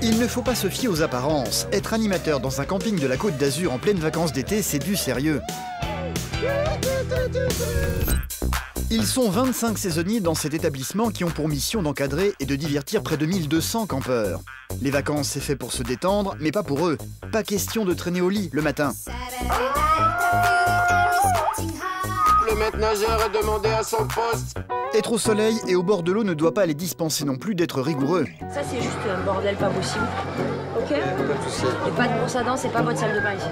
Il ne faut pas se fier aux apparences. Être animateur dans un camping de la Côte d'Azur en pleine vacances d'été, c'est du sérieux. Ils sont 25 saisonniers dans cet établissement qui ont pour mission d'encadrer et de divertir près de 1200 campeurs. Les vacances, c'est fait pour se détendre, mais pas pour eux. Pas question de traîner au lit le matin. Le maître nageur est demandé à son poste. Être au soleil et au bord de l'eau ne doit pas les dispenser non plus d'être rigoureux. Ça, c'est juste un bordel pas possible. Ok? Et pas de brosse à dents, c'est pas votre salle de bain ici.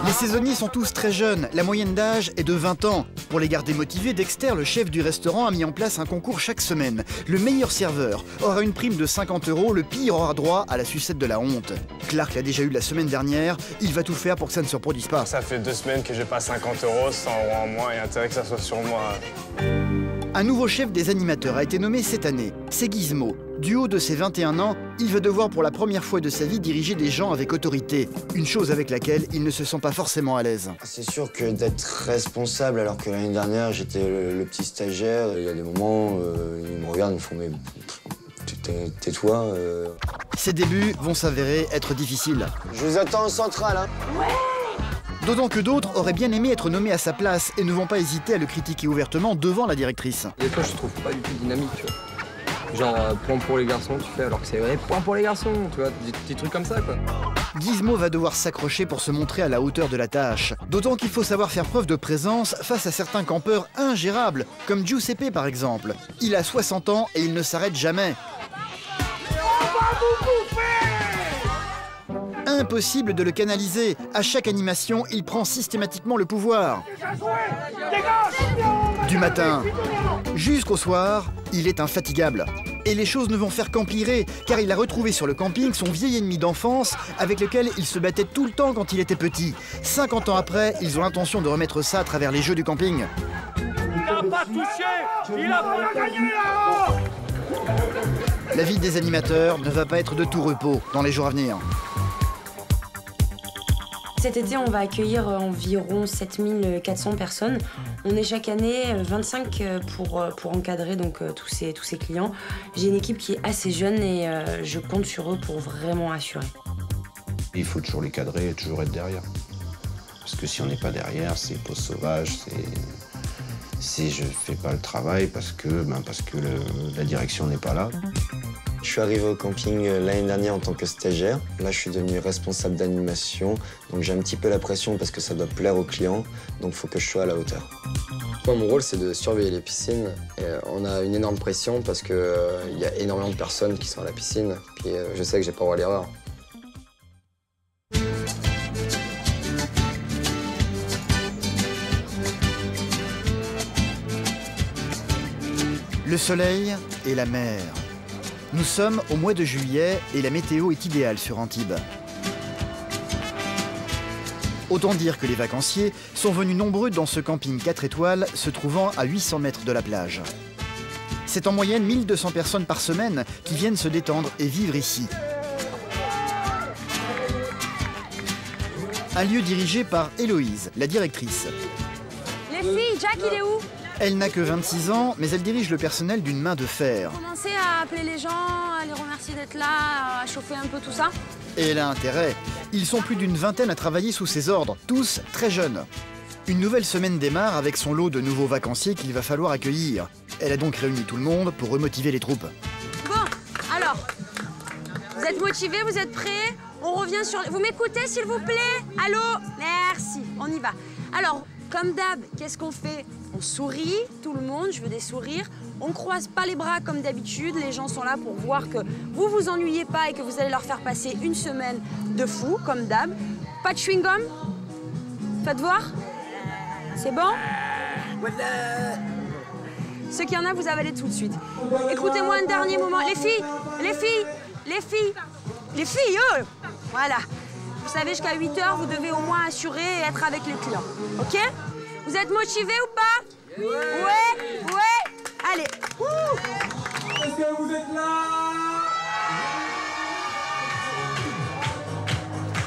Les saisonniers sont tous très jeunes, la moyenne d'âge est de 20 ans. Pour les garder motivés, Dexter, le chef du restaurant, a mis en place un concours chaque semaine. Le meilleur serveur aura une prime de 50 €, le pire aura droit à la sucette de la honte. Clark l'a déjà eu la semaine dernière, il va tout faire pour que ça ne se reproduise pas. Ça fait 2 semaines que j'ai pas 50 €, 100 € en moins et intérêt que ça soit sur moi. Un nouveau chef des animateurs a été nommé cette année, c'est Gizmo. Du haut de ses 21 ans, il va devoir pour la première fois de sa vie diriger des gens avec autorité, une chose avec laquelle il ne se sent pas forcément à l'aise. C'est sûr que d'être responsable, alors que l'année dernière, j'étais le petit stagiaire, il y a des moments où ils me regardent, ils me font « mais tais-toi ». Ses débuts vont s'avérer être difficiles. Je vous attends au central, hein. Ouais. D'autant que d'autres auraient bien aimé être nommés à sa place et ne vont pas hésiter à le critiquer ouvertement devant la directrice. Des fois, je trouve pas du tout dynamique, tu vois. Genre, point pour les garçons, tu fais, alors que c'est vrai, point pour les garçons, tu vois, des petits trucs comme ça, quoi. Gizmo va devoir s'accrocher pour se montrer à la hauteur de la tâche. D'autant qu'il faut savoir faire preuve de présence face à certains campeurs ingérables, comme Giuseppe par exemple. Il a 60 ans et il ne s'arrête jamais. Impossible de le canaliser. À chaque animation, il prend systématiquement le pouvoir. Du matin jusqu'au soir, il est infatigable. Et les choses ne vont faire qu'empirer, car il a retrouvé sur le camping son vieil ennemi d'enfance avec lequel il se battait tout le temps quand il était petit. 50 ans après, ils ont l'intention de remettre ça à travers les jeux du camping. Il n'a pas touché! Il a pas gagné là-haut! La vie des animateurs ne va pas être de tout repos dans les jours à venir. Cet été, on va accueillir environ 7400 personnes. On est chaque année 25 pour encadrer donc, tous ces clients. J'ai une équipe qui est assez jeune et je compte sur eux pour vraiment assurer. Il faut toujours les cadrer et toujours être derrière. Parce que si on n'est pas derrière, c'est pause sauvage, si je fais pas le travail parce que la direction n'est pas là. Je suis arrivé au camping l'année dernière en tant que stagiaire. Là, je suis devenu responsable d'animation. Donc j'ai un petit peu la pression parce que ça doit plaire aux clients. Donc il faut que je sois à la hauteur. Moi, mon rôle, c'est de surveiller les piscines. Et on a une énorme pression parce qu'il y a énormément de personnes qui sont à la piscine. Puis je sais que j'ai pas le droit à l'erreur. Le soleil et la mer. Nous sommes au mois de juillet et la météo est idéale sur Antibes. Autant dire que les vacanciers sont venus nombreux dans ce camping 4 étoiles se trouvant à 800 mètres de la plage. C'est en moyenne 1200 personnes par semaine qui viennent se détendre et vivre ici. Un lieu dirigé par Héloïse, la directrice. Les filles, Jack, il est où? Elle n'a que 26 ans, mais elle dirige le personnel d'une main de fer. Commencez à appeler les gens, à les remercier d'être là, à chauffer un peu tout ça. Et elle a intérêt. Ils sont plus d'une vingtaine à travailler sous ses ordres, tous très jeunes. Une nouvelle semaine démarre avec son lot de nouveaux vacanciers qu'il va falloir accueillir. Elle a donc réuni tout le monde pour remotiver les troupes. Bon, alors, vous êtes motivés, vous êtes prêts? On revient sur... Vous m'écoutez, s'il vous plaît? Allô? Merci, on y va. Alors, comme d'hab, qu'est-ce qu'on fait? On sourit, tout le monde, je veux des sourires. On croise pas les bras comme d'habitude. Les gens sont là pour voir que vous vous ennuyez pas et que vous allez leur faire passer une semaine de fou, comme d'hab. Pas de chewing-gum? Faites voir? C'est bon? Ceux qui en a, vous avalez tout de suite. Écoutez-moi un dernier moment. Les filles, les filles, les filles, les filles, eux! Voilà. Vous savez, jusqu'à 8 h, vous devez au moins assurer et être avec les clients. OK? Vous êtes motivés ou pas? Ouais, ouais. Allez. Est-ce que vous êtes là?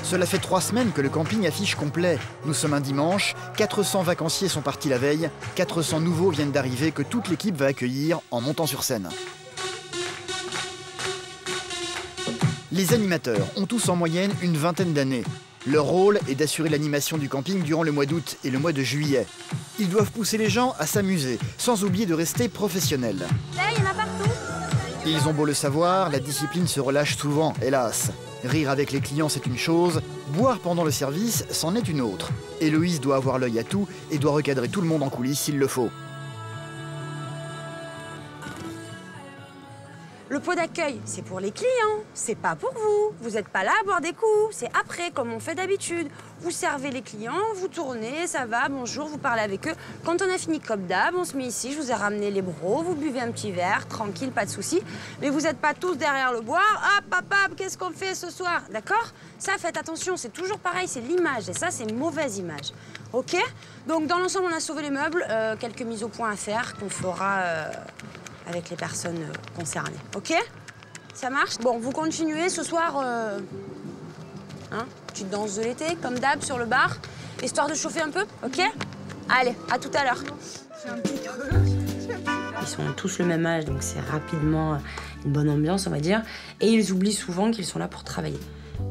Cela fait 3 semaines que le camping affiche complet. Nous sommes un dimanche, 400 vacanciers sont partis la veille, 400 nouveaux viennent d'arriver que toute l'équipe va accueillir en montant sur scène. Les animateurs ont tous en moyenne une vingtaine d'années. Leur rôle est d'assurer l'animation du camping durant le mois d'août et le mois de juillet. Ils doivent pousser les gens à s'amuser, sans oublier de rester professionnels. Là, il y en a partout. Ils ont beau le savoir, la discipline se relâche souvent, hélas. Rire avec les clients, c'est une chose, boire pendant le service, c'en est une autre. Héloïse doit avoir l'œil à tout et doit recadrer tout le monde en coulisses s'il le faut. Le pot d'accueil, c'est pour les clients, c'est pas pour vous. Vous n'êtes pas là à boire des coups, c'est après, comme on fait d'habitude. Vous servez les clients, vous tournez, ça va, bonjour, vous parlez avec eux. Quand on a fini comme d'hab, on se met ici, je vous ai ramené les bros, vous buvez un petit verre, tranquille, pas de souci. Mais vous n'êtes pas tous derrière le boire. Hop, hop, hop, qu'est-ce qu'on fait ce soir? D'accord? Ça, faites attention, c'est toujours pareil, c'est l'image. Et ça, c'est une mauvaise image. OK? Donc, dans l'ensemble, on a sauvé les meubles, quelques mises au point à faire qu'on fera... avec les personnes concernées, ok? Ça marche? Bon, vous continuez ce soir, petite danse de l'été, comme d'hab, sur le bar, histoire de chauffer un peu, ok? Allez, à tout à l'heure. Ils sont tous le même âge, donc c'est rapidement une bonne ambiance, on va dire. Et ils oublient souvent qu'ils sont là pour travailler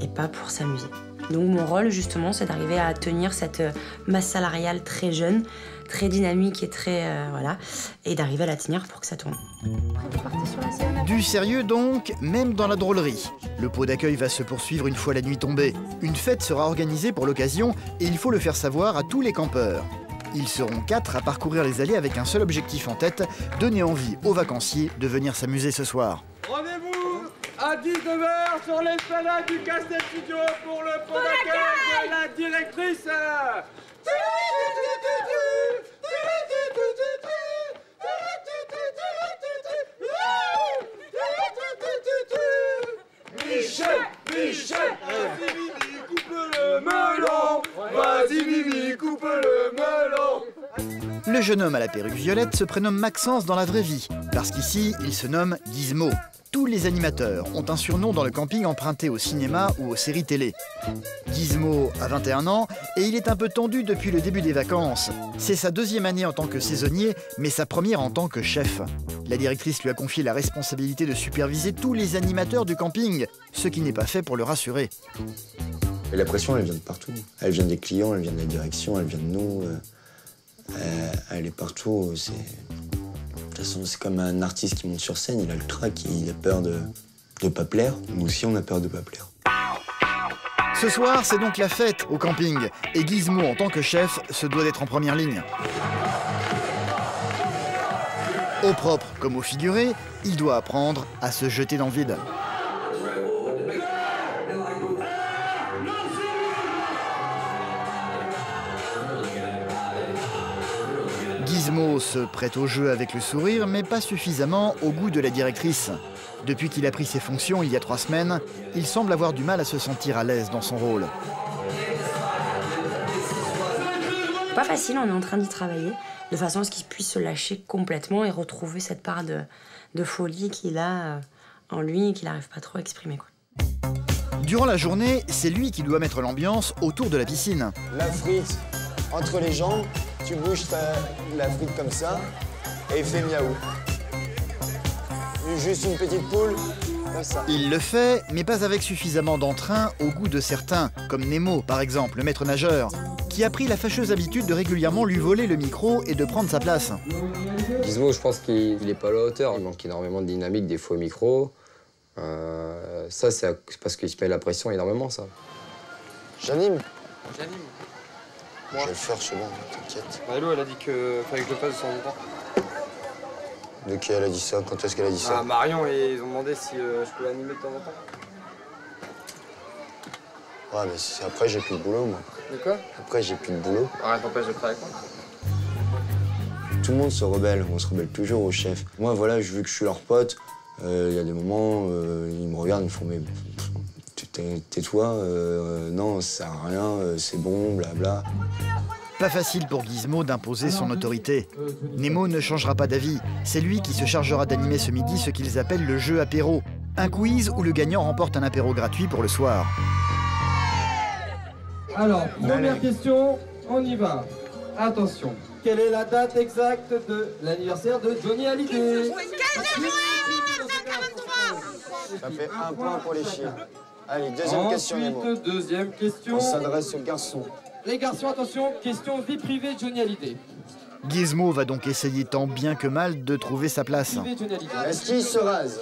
et pas pour s'amuser. Donc mon rôle, justement, c'est d'arriver à tenir cette masse salariale très jeune, très dynamique et très... voilà, et d'arriver à la tenir pour que ça tourne. Du sérieux donc, même dans la drôlerie. Le pot d'accueil va se poursuivre une fois la nuit tombée. Une fête sera organisée pour l'occasion et il faut le faire savoir à tous les campeurs. Ils seront 4 à parcourir les allées avec un seul objectif en tête, donner envie aux vacanciers de venir s'amuser ce soir. Rendez-vous à 19h sur l'esplanade du Castel Studio pour le pot d'accueil de la directrice. Michel, vas-y Mimi, coupe le melon. Vas-y Mimi, coupe le melon. Le jeune homme à la perruque violette se prénomme Maxence dans la vraie vie, parce qu'ici, il se nomme Gizmo. Tous les animateurs ont un surnom dans le camping emprunté au cinéma ou aux séries télé. Gizmo a 21 ans et il est un peu tendu depuis le début des vacances. C'est sa 2e année en tant que saisonnier, mais sa première en tant que chef. La directrice lui a confié la responsabilité de superviser tous les animateurs du camping, ce qui n'est pas fait pour le rassurer. Et la pression, elle vient de partout. Elle vient des clients, elle vient de la direction, elle vient de nous. Elle est partout. De toute façon, c'est comme un artiste qui monte sur scène, il a le trac, il a peur de pas plaire. Nous aussi, on a peur de pas plaire. Ce soir, c'est donc la fête au camping. Et Gizmo, en tant que chef, se doit d'être en première ligne. Au propre comme au figuré, il doit apprendre à se jeter dans le vide. Gizmo se prête au jeu avec le sourire, mais pas suffisamment au goût de la directrice. Depuis qu'il a pris ses fonctions il y a 3 semaines, il semble avoir du mal à se sentir à l'aise dans son rôle. Pas facile, on est en train d'y travailler, de façon à ce qu'il puisse se lâcher complètement et retrouver cette part de folie qu'il a en lui et qu'il n'arrive pas trop à exprimer, quoi. Durant la journée, c'est lui qui doit mettre l'ambiance autour de la piscine. La frite entre les jambes, tu bouges la frite comme ça et il fait miaou. Juste une petite poule, comme ça. Il le fait, mais pas avec suffisamment d'entrain au goût de certains, comme Nemo par exemple, le maître nageur, qui a pris la fâcheuse habitude de régulièrement lui voler le micro et de prendre sa place. Gizmo, je pense qu'il n'est pas à la hauteur. Il manque énormément de dynamique des fois au micro. Ça, c'est parce qu'il se met la pression énormément, ça. J'anime. J'anime. Je vais le faire, c'est bon, t'inquiète. Hello, elle a dit qu'il fallait que je le fasse de temps en temps. De qui elle a dit ça? Quand est-ce qu'elle a dit ça? Marion, et ils ont demandé si je pouvais animer de temps en temps. Ouais, mais après, j'ai plus de boulot, moi. De quoi? Après, j'ai plus de boulot. Arrête, t'empêche de travailler avec moi. Tout le monde se rebelle, on se rebelle toujours au chef. Moi, voilà, vu que je suis leur pote, il y a des moments, ils me regardent, ils me font mais tais-toi, non, ça sert à rien, c'est bon, blabla. Pas facile pour Gizmo d'imposer son autorité. Nemo ne changera pas d'avis. C'est lui qui se chargera d'animer ce midi ce qu'ils appellent le jeu apéro. Un quiz où le gagnant remporte un apéro gratuit pour le soir. Alors, première question, on y va. Attention, quelle est la date exacte de l'anniversaire de Johnny Hallyday? 15 juin 1943. Ça fait un point pour les filles. Allez, deuxième question, Nemo. Ensuite, deuxième question. On s'adresse aux garçons. Les garçons, attention, question vie privée Johnny Hallyday. Gizmo va donc essayer tant bien que mal de trouver sa place. Privée Johnny Hallyday. Est-ce qu'il se rase?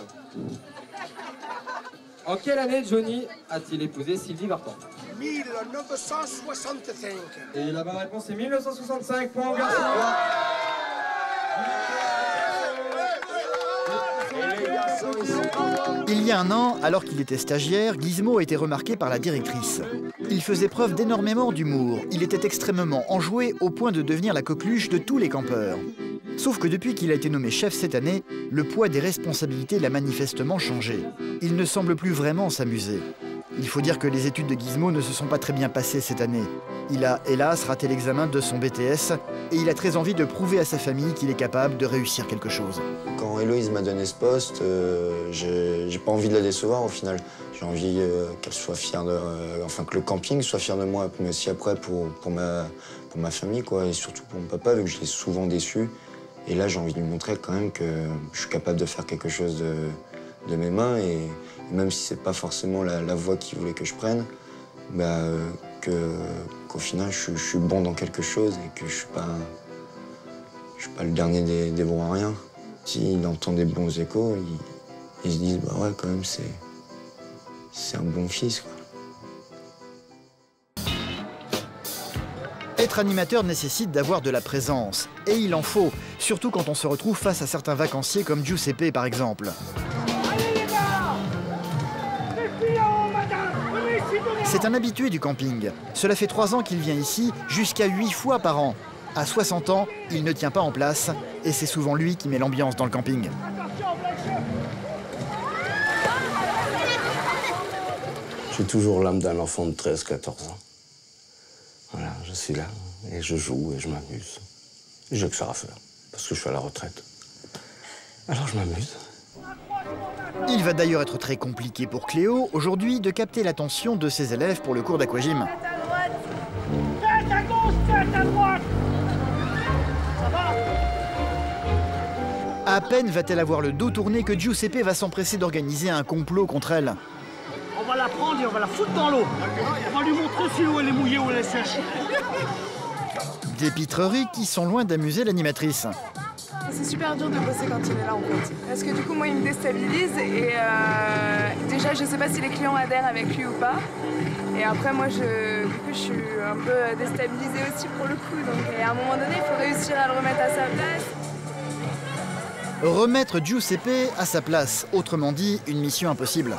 En quelle année Johnny a-t-il épousé Sylvie Vartan? 1965. Et la bonne réponse est 1965. Point aux garçons. Il y a un an, alors qu'il était stagiaire, Gizmo a été remarqué par la directrice. Il faisait preuve d'énormément d'humour. Il était extrêmement enjoué au point de devenir la coqueluche de tous les campeurs. Sauf que depuis qu'il a été nommé chef cette année, le poids des responsabilités l'a manifestement changé. Il ne semble plus vraiment s'amuser. Il faut dire que les études de Gizmo ne se sont pas très bien passées cette année. Il a, hélas, raté l'examen de son BTS et il a très envie de prouver à sa famille qu'il est capable de réussir quelque chose. Quand Héloïse m'a donné ce poste, j'ai pas envie de la décevoir au final. J'ai envie qu'elle soit fière de... enfin, que le camping soit fier de moi, mais aussi après pour ma famille, quoi, et surtout pour mon papa, vu que je l'ai souvent déçu. Et là, j'ai envie de lui montrer quand même que je suis capable de faire quelque chose de mes mains. Et même si c'est pas forcément la voie qu'il voulait que je prenne, bah, qu'au final, je suis bon dans quelque chose et que je suis pas le dernier des bons à rien. S'il entend des bons échos, ils se disent, bah ouais, quand même, c'est un bon fils, quoi. Être animateur nécessite d'avoir de la présence. Et il en faut, surtout quand on se retrouve face à certains vacanciers comme Giuseppe par exemple. C'est un habitué du camping. Cela fait 3 ans qu'il vient ici, jusqu'à 8 fois par an. À 60 ans, il ne tient pas en place et c'est souvent lui qui met l'ambiance dans le camping. J'ai toujours l'âme d'un enfant de 13-14 ans. Voilà, je suis là et je joue et je m'amuse. J'ai que ça à faire parce que je suis à la retraite. Alors je m'amuse. Il va d'ailleurs être très compliqué pour Cléo, aujourd'hui, de capter l'attention de ses élèves pour le cours d'aquagym. Tête à gauche, tête à droite. Ça va? À peine va-t-elle avoir le dos tourné que Giuseppe va s'empresser d'organiser un complot contre elle. On va la prendre et on va la foutre dans l'eau. On va lui montrer si l'eau elle est mouillée ou elle est sèche. Des pitreries qui sont loin d'amuser l'animatrice. C'est super dur de bosser quand il est là en fait. Parce que du coup moi il me déstabilise et déjà je sais pas si les clients adhèrent avec lui ou pas. Et après moi du coup je suis un peu déstabilisée aussi pour le coup. Donc à un moment donné il faut réussir à le remettre à sa place. Remettre Giuseppe à sa place, autrement dit une mission impossible.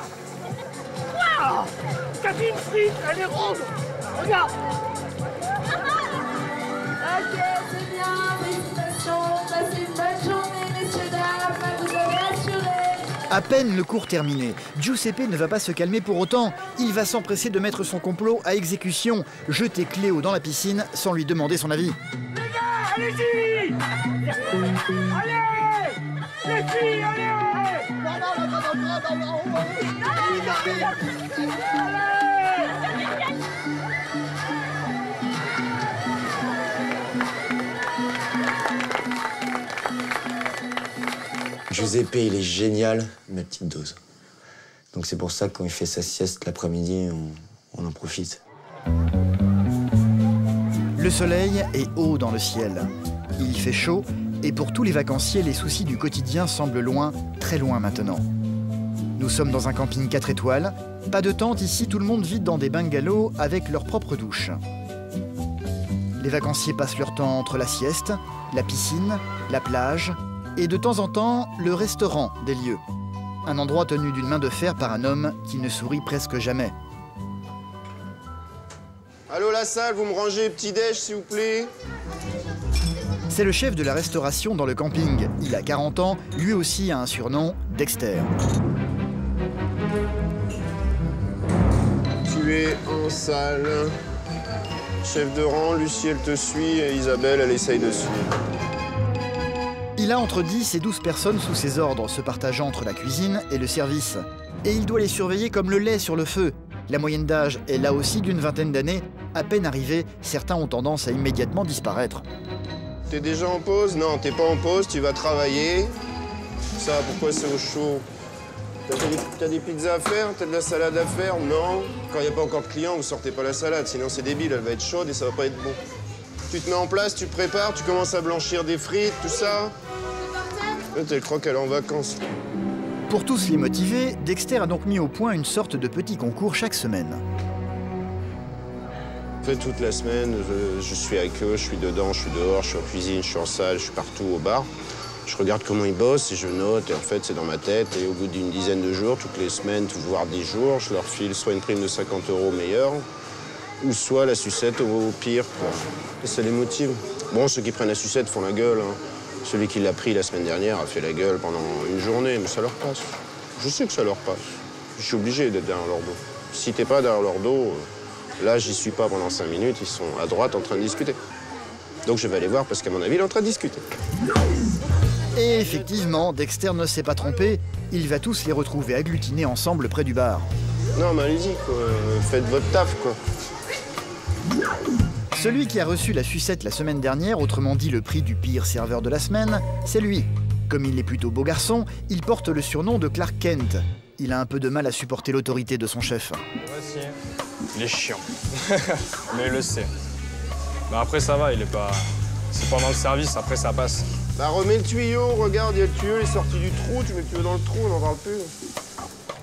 Waouh! T'as vu une frite, elle est ronde! Regarde! Ok, c'est bien, félicitations, passez une bonne journée, messieurs, dames, vous avez assuré. À peine le cours terminé, Giuseppe ne va pas se calmer pour autant. Il va s'empresser de mettre son complot à exécution, jeter Cléo dans la piscine sans lui demander son avis. Les gars, allez-y! Allez! Les filles, allez! Giuseppe, il est génial, ma petite dose. Donc c'est pour ça que quand il fait sa sieste l'après-midi, on en profite. Le soleil est haut dans le ciel. Il fait chaud et pour tous les vacanciers, les soucis du quotidien semblent loin, très loin maintenant. Nous sommes dans un camping 4 étoiles. Pas de tente ici, tout le monde vit dans des bungalows avec leur propre douche. Les vacanciers passent leur temps entre la sieste, la piscine, la plage et de temps en temps, le restaurant des lieux. Un endroit tenu d'une main de fer par un homme qui ne sourit presque jamais. Allô la salle, vous me rangez petit-déj s'il vous plaît? C'est le chef de la restauration dans le camping. Il a 40 ans, lui aussi a un surnom, Dexter. Tu es en salle. Chef de rang, Lucie elle te suit et Isabelle elle essaye de suivre. Il a entre 10 et 12 personnes sous ses ordres, se partageant entre la cuisine et le service. Et il doit les surveiller comme le lait sur le feu. La moyenne d'âge est là aussi d'une vingtaine d'années. À peine arrivés, certains ont tendance à immédiatement disparaître. T'es déjà en pause? Non, t'es pas en pause, tu vas travailler. Ça, pourquoi c'est au chaud? T'as des pizzas à faire? T'as de la salade à faire? Non. Quand il n'y a pas encore de clients, vous sortez pas la salade, sinon c'est débile, elle va être chaude et ça va pas être bon. Tu te mets en place, tu prépares, tu commences à blanchir des frites, tout ça. Là, t'as le croc, elle est en vacances. Pour tous les motiver, Dexter a donc mis au point une sorte de petit concours chaque semaine. En fait, toute la semaine, je suis avec eux, je suis dedans, je suis dehors, je suis en cuisine, je suis en salle, je suis partout au bar. Je regarde comment ils bossent et je note, et en fait, c'est dans ma tête. Et au bout d'une dizaine de jours, toutes les semaines, voire 10 jours, je leur file soit une prime de 50 € au meilleur, ou soit la sucette au pire, quoi. Et ça les motive. Bon, ceux qui prennent la sucette font la gueule, hein. Celui qui l'a pris la semaine dernière a fait la gueule pendant une journée, mais ça leur passe. Je sais que ça leur passe. Je suis obligé d'être derrière leur dos. Si t'es pas derrière leur dos, là, j'y suis pas pendant 5 minutes, ils sont à droite en train de discuter. Donc je vais aller voir parce qu'à mon avis, il est en train de discuter. Et effectivement, Dexter ne s'est pas trompé, il va tous les retrouver agglutinés ensemble près du bar. Non, mais allez-y, quoi. Faites votre taf, quoi. Celui qui a reçu la sucette la semaine dernière, autrement dit le prix du pire serveur de la semaine, c'est lui. Comme il est plutôt beau garçon, il porte le surnom de Clark Kent. Il a un peu de mal à supporter l'autorité de son chef. Voici. Il est chiant. Mais il le sait. Bah après, ça va, il est pas... C'est pendant le service, après, ça passe. Bah remets le tuyau, regarde, il y a le tuyau, il est sorti du trou, tu mets le tuyau dans le trou, on n'en parle plus.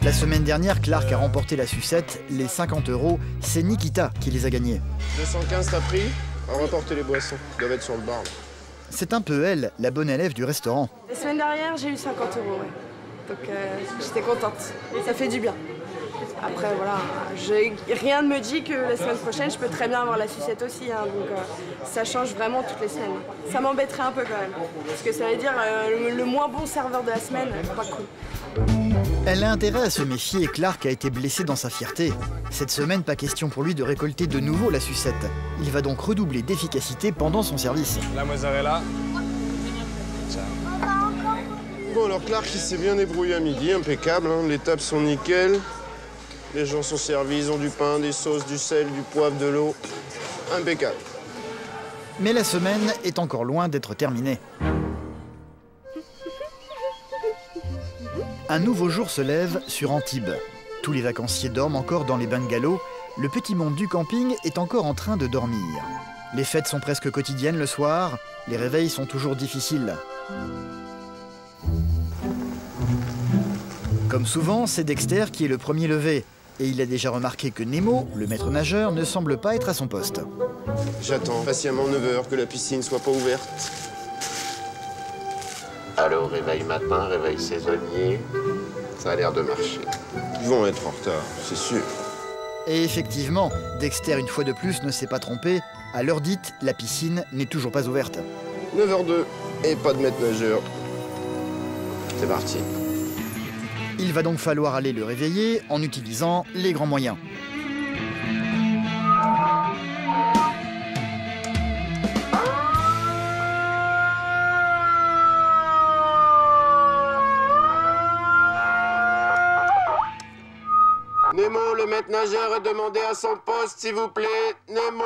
La semaine dernière, Clark a remporté la sucette. Les 50 €, c'est Nikita qui les a gagnés. 215 t'as pris? On va reporter les boissons, ils doivent être sur le bar, là. C'est un peu elle, la bonne élève du restaurant. La semaine dernière, j'ai eu 50 €, ouais. Donc j'étais contente. Ça fait du bien. Après, voilà, rien ne me dit que la semaine prochaine, je peux très bien avoir la sucette aussi. Hein, donc ça change vraiment toutes les semaines. Ça m'embêterait un peu quand même. Parce que ça veut dire le moins bon serveur de la semaine, pas cool. Elle a intérêt à se méfier. Clark a été blessé dans sa fierté. Cette semaine, pas question pour lui de récolter de nouveau la sucette. Il va donc redoubler d'efficacité pendant son service. La mozzarella. Bon, alors Clark, il s'est bien débrouillé à midi, impeccable. Hein. Les tables sont nickel. Les gens sont servis, ils ont du pain, des sauces, du sel, du poivre, de l'eau. Impeccable. Mais la semaine est encore loin d'être terminée. Un nouveau jour se lève sur Antibes. Tous les vacanciers dorment encore dans les bungalows. Le petit monde du camping est encore en train de dormir. Les fêtes sont presque quotidiennes le soir. Les réveils sont toujours difficiles. Comme souvent, c'est Dexter qui est le premier levé. Et il a déjà remarqué que Nemo, le maître nageur, ne semble pas être à son poste. J'attends patiemment 9 h, que la piscine soit pas ouverte. Allô, réveil matin, réveil saisonnier. Ça a l'air de marcher. Ils vont être en retard, c'est sûr. Et effectivement, Dexter, une fois de plus, ne s'est pas trompé. À l'heure dite, la piscine n'est toujours pas ouverte. 9 h 02 et pas de maître nageur. C'est parti. Il va donc falloir aller le réveiller en utilisant les grands moyens. Nemo, le maître nageur est demandé à son poste, s'il vous plaît. Nemo.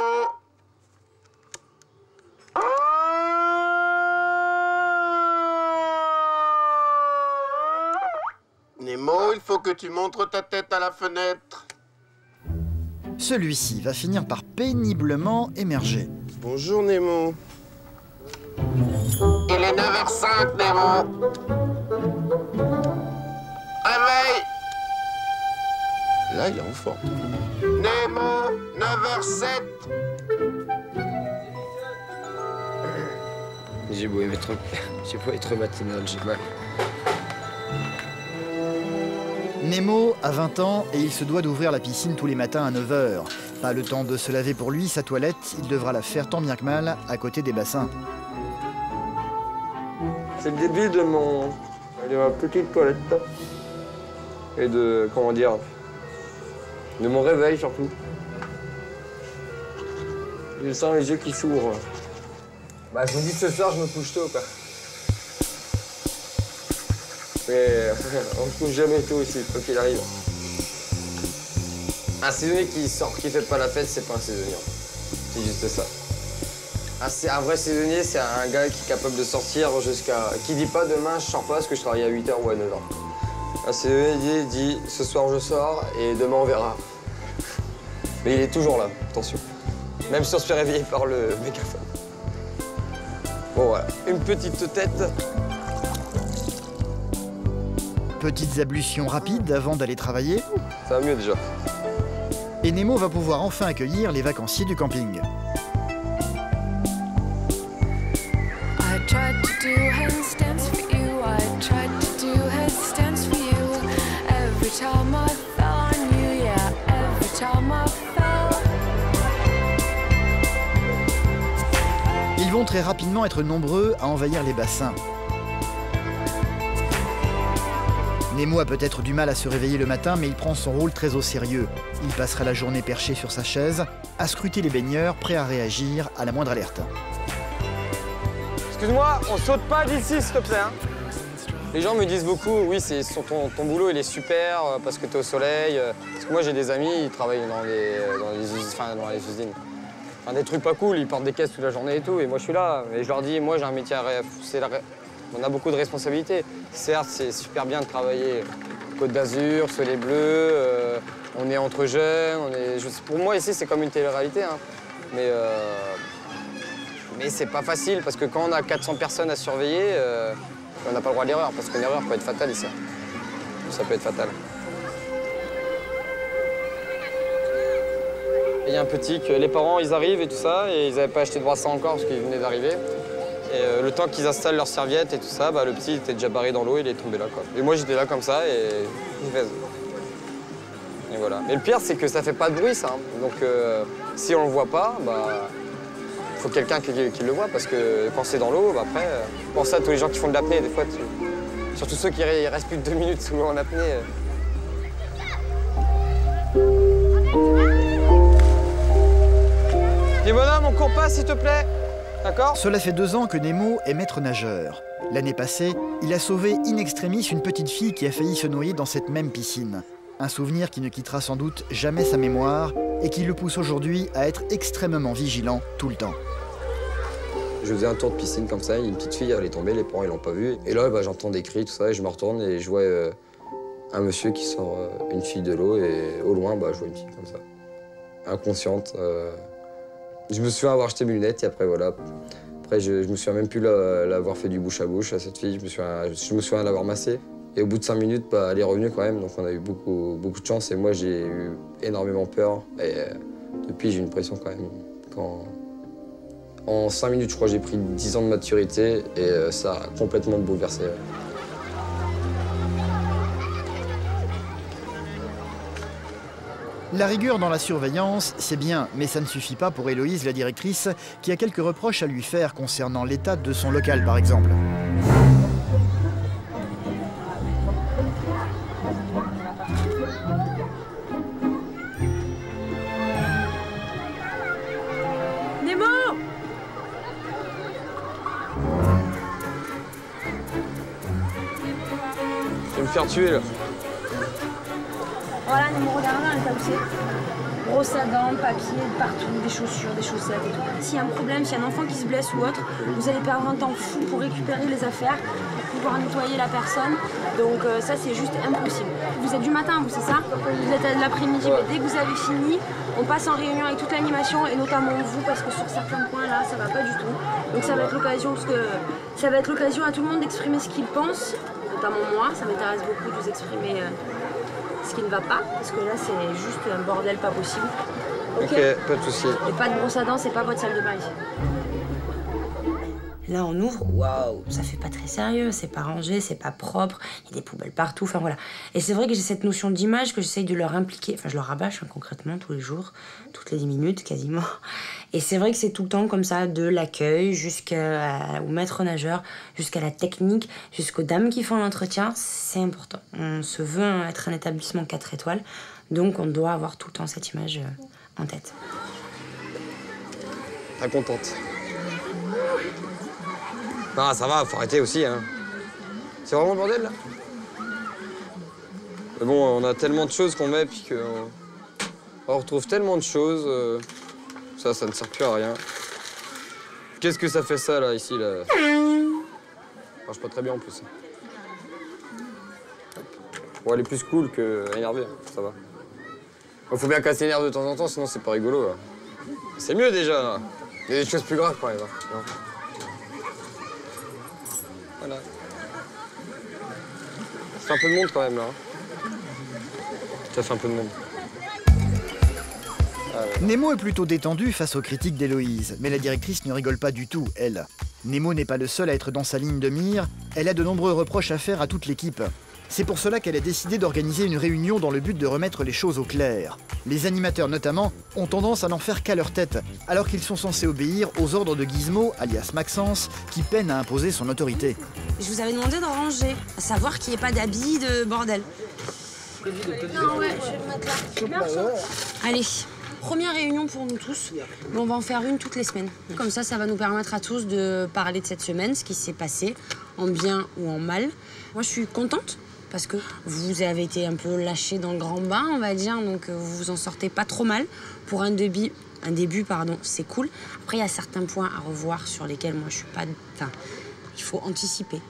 Nemo, il faut que tu montres ta tête à la fenêtre. Celui-ci va finir par péniblement émerger. Bonjour Nemo. Il est 9 h 05, Nemo. Réveil. Là, il est en forme. Nemo, 9 h 07. J'ai beau être matinal, j'ai mal. Nemo a 20 ans et il se doit d'ouvrir la piscine tous les matins à 9 h. Pas le temps de se laver pour lui, sa toilette, il devra la faire tant bien que mal à côté des bassins. C'est le début de ma petite toilette. Et de, comment dire, de mon réveil surtout. Je sens les yeux qui s'ouvrent. Bah je me dis que ce soir je me couche tôt quoi. Mais on ne couche jamais tôt ici, quoi qu'il arrive. Un saisonnier qui fait pas la fête, c'est pas un saisonnier. C'est juste ça. Un vrai saisonnier, c'est un gars qui est capable de sortir jusqu'à... Qui dit pas demain je sors pas parce que je travaille à 8 h ou à 9 h. Ah, c'est il dit ce soir je sors et demain on verra. Mais il est toujours là, attention. Même si on se fait réveiller par le mégaphone. Bon voilà, une petite tête. Petites ablutions rapides avant d'aller travailler. Ça va mieux déjà. Et Nemo va pouvoir enfin accueillir les vacanciers du camping. Ils vont très rapidement être nombreux à envahir les bassins. Nemo a peut-être du mal à se réveiller le matin, mais il prend son rôle très au sérieux. Il passera la journée perché sur sa chaise, à scruter les baigneurs, prêt à réagir à la moindre alerte. Excuse-moi, on saute pas d'ici, s'il te plaît. Hein. Les gens me disent beaucoup, oui, ton boulot, il est super parce que tu es au soleil. Parce que moi, j'ai des amis, ils travaillent dans les usines. Enfin, des trucs pas cool, ils portent des caisses toute la journée et tout. Et moi, je suis là. Et je leur dis, moi, j'ai un métier à rêve. On a beaucoup de responsabilités. Certes, c'est super bien de travailler Côte d'Azur, Soleil Bleu, on est entre jeunes. Pour moi, ici, c'est comme une télé-réalité. Hein. Mais c'est pas facile parce que quand on a 400 personnes à surveiller, on n'a pas le droit à l'erreur parce qu'une erreur peut être fatale ici. Ça peut être fatal. Il y a un petit que les parents, ils arrivent et tout ça, et ils n'avaient pas acheté de brassard encore parce qu'ils venaient d'arriver. Et le temps qu'ils installent leurs serviettes et tout ça, le petit était déjà barré dans l'eau, il est tombé là, quoi. Et moi, j'étais là comme ça, et il fait. Et voilà. Mais le pire, c'est que ça fait pas de bruit, ça. Hein. Donc, si on le voit pas, faut quelqu'un qui le voit, parce que quand c'est dans l'eau, après, pense à tous les gens qui font de l'apnée, des fois, surtout ceux qui restent plus de 2 minutes sous l'eau en apnée. Dis bonhomme, on court pas, s'il te plaît. D'accord ? Cela fait 2 ans que Nemo est maître nageur. L'année passée, il a sauvé in extremis une petite fille qui a failli se noyer dans cette même piscine. Un souvenir qui ne quittera sans doute jamais sa mémoire et qui le pousse aujourd'hui à être extrêmement vigilant tout le temps. Je faisais un tour de piscine comme ça, une petite fille, elle est tombée, les parents ils l'ont pas vue. Et là, j'entends des cris, tout ça, et je me retourne et je vois un monsieur qui sort une fille de l'eau, et au loin, je vois une fille comme ça, inconsciente. Je me souviens avoir acheté mes lunettes, et après, voilà. Après, je me souviens même plus l'avoir fait du bouche à bouche à cette fille, je me souviens l'avoir massée. Et au bout de 5 minutes, elle est revenue quand même, donc on a eu beaucoup de chance, et moi, j'ai eu énormément peur. Et depuis, j'ai une pression quand même. En 5 minutes, je crois, j'ai pris 10 ans de maturité, et ça a complètement bouleversé. La rigueur dans la surveillance, c'est bien, mais ça ne suffit pas pour Héloïse, la directrice, qui a quelques reproches à lui faire concernant l'état de son local, par exemple. Nemo ! Je vais me faire tuer, là. Voilà, Nemo, regardez dans les papiers. Brosse à dents, papier, partout, des chaussures, des chaussettes et tout. S'il y a un problème, s'il y a un enfant qui se blesse ou autre, vous allez perdre un temps fou pour récupérer les affaires, pour pouvoir nettoyer la personne. Donc ça, c'est juste impossible. Vous êtes du matin, vous, c'est ça? Vous êtes à l'après-midi, mais dès que vous avez fini, on passe en réunion avec toute l'animation et notamment vous, parce que sur certains points, là, ça va pas du tout. Donc ça va être l'occasion, à tout le monde d'exprimer ce qu'il pense, notamment moi. Ça m'intéresse beaucoup de vous exprimer ce qui ne va pas, parce que là, c'est juste un bordel pas possible. Ok, pas de souci. Et pas de brosse à dents, c'est pas votre salle de bain ici. Là, on ouvre, waouh, ça fait pas très sérieux, c'est pas rangé, c'est pas propre, il y a des poubelles partout, enfin voilà. Et c'est vrai que j'ai cette notion d'image que j'essaye de leur impliquer, enfin je leur rabâche concrètement tous les jours, toutes les 10 minutes quasiment. Et c'est vrai que c'est tout le temps comme ça, de l'accueil jusqu'au maître nageur, jusqu'à la technique, jusqu'aux dames qui font l'entretien, c'est important. On se veut être un établissement 4 étoiles, donc on doit avoir tout le temps cette image en tête. Très contente. Non, ça va, faut arrêter aussi, hein. C'est vraiment le bordel, là. Mais bon, on a tellement de choses qu'on met, puis qu'on retrouve tellement de choses. Ça ne sert plus à rien. Qu'est-ce que ça fait, ça, là, ici, là? Ça marche pas très bien, en plus. Bon, elle est plus cool que énervée, ça va. Faut bien casser les nerfs de temps en temps, sinon c'est pas rigolo. Là. C'est mieux déjà. Là. Il y a des choses plus graves quand même. Hein. Voilà. Ça fait un peu de monde quand même là. Ça fait un peu de monde. Nemo est plutôt détendu face aux critiques d'Héloïse, mais la directrice ne rigole pas du tout, elle. Nemo n'est pas le seul à être dans sa ligne de mire, elle a de nombreux reproches à faire à toute l'équipe. C'est pour cela qu'elle a décidé d'organiser une réunion dans le but de remettre les choses au clair. Les animateurs notamment ont tendance à n'en faire qu'à leur tête, alors qu'ils sont censés obéir aux ordres de Gizmo, alias Maxence, qui peine à imposer son autorité. Je vous avais demandé de ranger, à savoir qu'il n'y ait pas d'habits de bordel. Non, ouais, je vais le mettre là. Allez, première réunion pour nous tous, mais on va en faire une toutes les semaines. Comme ça va nous permettre à tous de parler de cette semaine, ce qui s'est passé, en bien ou en mal. Moi, je suis contente, parce que vous avez été un peu lâchés dans le grand bain, on va dire, donc vous vous en sortez pas trop mal. Pour un début, c'est cool. Après, il y a certains points à revoir sur lesquels moi, je suis pas... Enfin, il faut anticiper,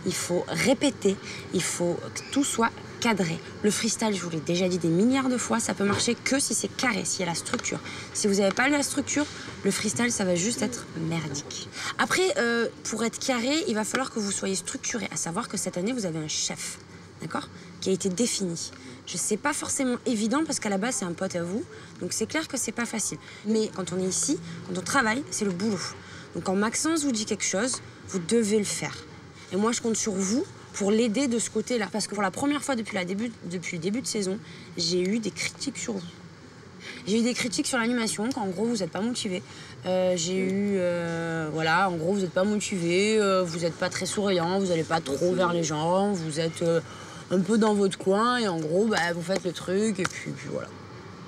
il faut répéter, il faut que tout soit cadré. Le freestyle, je vous l'ai déjà dit des milliards de fois, ça peut marcher que si c'est carré, s'il y a la structure. Si vous n'avez pas la structure, le freestyle, ça va juste être merdique. Après, pour être carré, il va falloir que vous soyez structuré, à savoir que cette année, vous avez un chef, d'accord, qui a été défini. Je sais pas forcément évident parce qu'à la base, c'est un pote à vous, donc c'est clair que c'est pas facile. Mais quand on est ici, quand on travaille, c'est le boulot. Donc quand Maxence vous dit quelque chose, vous devez le faire. Et moi, je compte sur vous pour l'aider de ce côté-là. Parce que pour la première fois depuis le début de saison, j'ai eu des critiques sur vous. J'ai eu des critiques sur l'animation, qu'en gros, vous n'êtes pas motivé. J'ai eu, voilà, en gros, vous n'êtes pas motivé, vous n'êtes pas très souriant, vous n'allez pas trop vers les gens, vous êtes un peu dans votre coin, et en gros, bah, vous faites le truc, et puis voilà.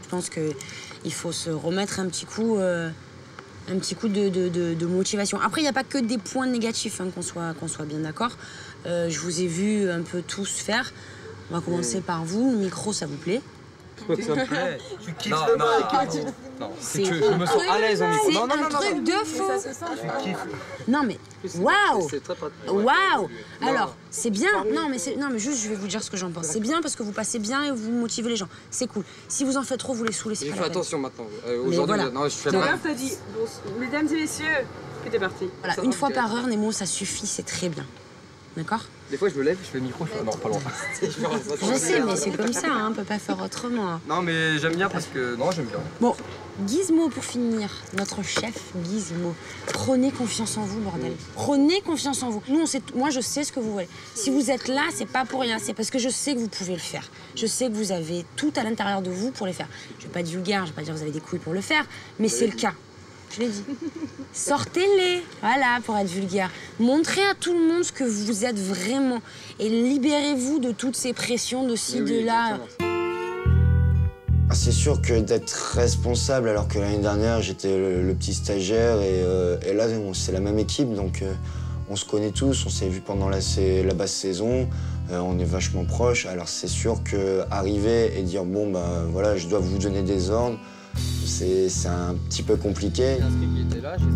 Je pense qu'il faut se remettre un petit coup de motivation. Après, il n'y a pas que des points négatifs, hein, qu'on soit bien d'accord. Je vous ai vu un peu tous faire. On va commencer par vous. Le micro, ça vous plaît? Ça me plaît. Tu kiffes non, c'est que je me sens à l'aise en micro. C'est un truc de fou. Non mais waouh, waouh. Alors c'est bien. Non mais juste je vais vous dire ce que j'en pense. C'est bien parce que vous passez bien et vous motivez les gens. C'est cool. Si vous en faites trop, vous les saoulez. C'est pas la peine. Attention maintenant. Aujourd'hui, voilà. non, je fais pas. T'as dit, mesdames et messieurs, que t'es parti. Voilà, une fois par heure, Nemo, ça suffit, c'est très bien. D'accord? Des fois, je me lève, je fais le micro, je fais non, pas loin. Je sais, mais c'est comme ça, hein, on peut pas faire autrement. Non, mais j'aime bien parce que... Non, j'aime bien. Bon, Gizmo pour finir, notre chef Gizmo. Prenez confiance en vous, bordel. Prenez confiance en vous. Nous, moi, je sais ce que vous voulez. Si vous êtes là, c'est pas pour rien, c'est parce que je sais que vous pouvez le faire. Je sais que vous avez tout à l'intérieur de vous pour le faire. Je vais pas être vulgaire, je vais pas dire que vous avez des couilles pour le faire, mais c'est le cas. Je l'ai dit. Sortez-les, voilà, pour être vulgaire. Montrez à tout le monde ce que vous êtes vraiment. Et libérez-vous de toutes ces pressions de ci, de là. C'est sûr que d'être responsable, alors que l'année dernière, j'étais le petit stagiaire, et là, c'est la même équipe, donc on se connaît tous, on s'est vu pendant la basse saison, on est vachement proches. Alors c'est sûr qu'arriver et dire, bon, bah voilà, je dois vous donner des ordres, c'est un petit peu compliqué.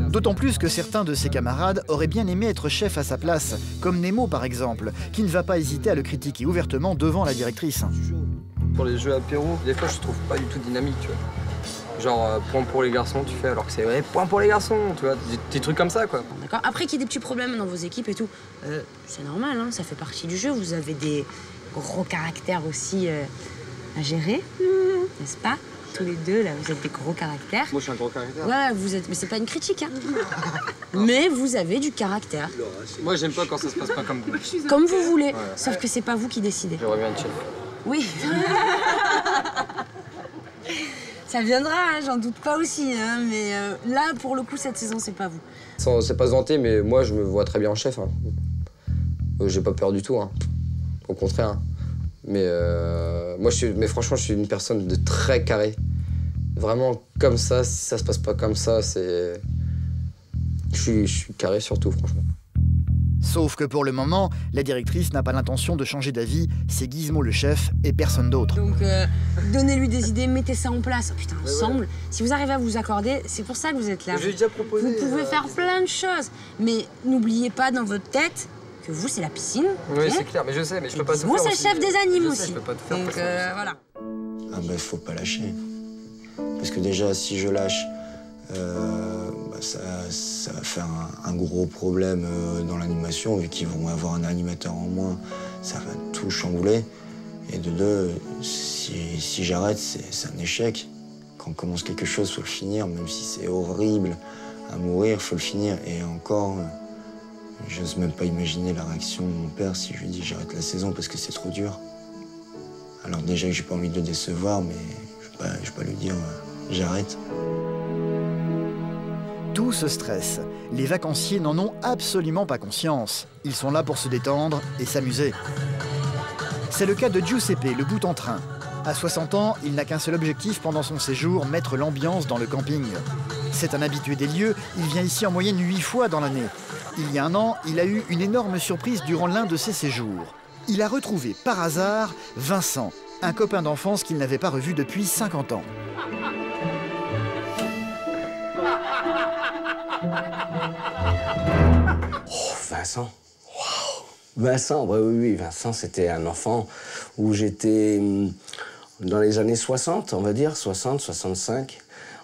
D'autant plus que certains de ses camarades auraient bien aimé être chef à sa place, comme Nemo par exemple, qui ne va pas hésiter à le critiquer ouvertement devant la directrice. Pour les jeux apéro, des fois je trouve pas du tout dynamique, tu vois. Genre, point pour les garçons, tu fais, alors que c'est vrai, point pour les garçons, tu vois, des trucs comme ça, quoi. D'accord. Après qu'il y ait des petits problèmes dans vos équipes et tout, c'est normal, hein, ça fait partie du jeu. Vous avez des gros caractères aussi à gérer, n'est-ce pas? Tous les deux, là, vous êtes des gros caractères. Moi, je suis un gros caractère. Ouais, vous êtes... Mais c'est pas une critique, hein. Mais vous avez du caractère. Moi, j'aime pas quand ça se passe pas comme vous. Comme vous voulez, sauf que c'est pas vous qui décidez. J'aimerais bien être chef. Oui. Ça viendra, hein, j'en doute pas aussi, hein, mais là, pour le coup, cette saison, c'est pas vous. C'est pas se vanter, mais moi, je me vois très bien en chef. Hein. J'ai pas peur du tout, hein. Au contraire. Hein. Mais franchement, je suis une personne de très carré. Vraiment comme ça, si ça se passe pas comme ça, c'est... Je suis carré surtout, franchement. Sauf que pour le moment, la directrice n'a pas l'intention de changer d'avis. C'est Gizmo le chef et personne d'autre. Donc, donnez-lui des idées, mettez ça en place. Putain, ensemble, si vous arrivez à vous accorder, c'est pour ça que vous êtes là. J'ai déjà proposé. Vous pouvez faire plein de choses. Mais n'oubliez pas dans votre tête que vous, c'est la piscine. Oui, ok c'est clair, mais je sais, mais je peux pas tout Moi, faire c'est le aussi. chef des animaux Je sais, aussi. je peux pas tout faire. Donc, voilà. Ah bah, faut pas lâcher. Parce que déjà, si je lâche, ça va faire un gros problème dans l'animation, vu qu'ils vont avoir un animateur en moins, ça va tout chambouler. Et de deux, si j'arrête, c'est un échec. Quand on commence quelque chose, faut le finir, même si c'est horrible à mourir, faut le finir. Et encore, j'ose même pas imaginer la réaction de mon père si je lui dis j'arrête la saison parce que c'est trop dur. Alors déjà que j'ai pas envie de le décevoir, mais je vais pas lui dire j'arrête. Tout ce stress, les vacanciers n'en ont absolument pas conscience. Ils sont là pour se détendre et s'amuser. C'est le cas de Giuseppe, le bout en train. À 60 ans, il n'a qu'un seul objectif pendant son séjour, mettre l'ambiance dans le camping. C'est un habitué des lieux, il vient ici en moyenne 8 fois dans l'année. Il y a un an, il a eu une énorme surprise durant l'un de ses séjours. Il a retrouvé par hasard Vincent, un copain d'enfance qu'il n'avait pas revu depuis 50 ans. Oh, Vincent. Wow. Vincent, oui, Vincent, c'était un enfant où j'étais dans les années 60, on va dire, 60, 65.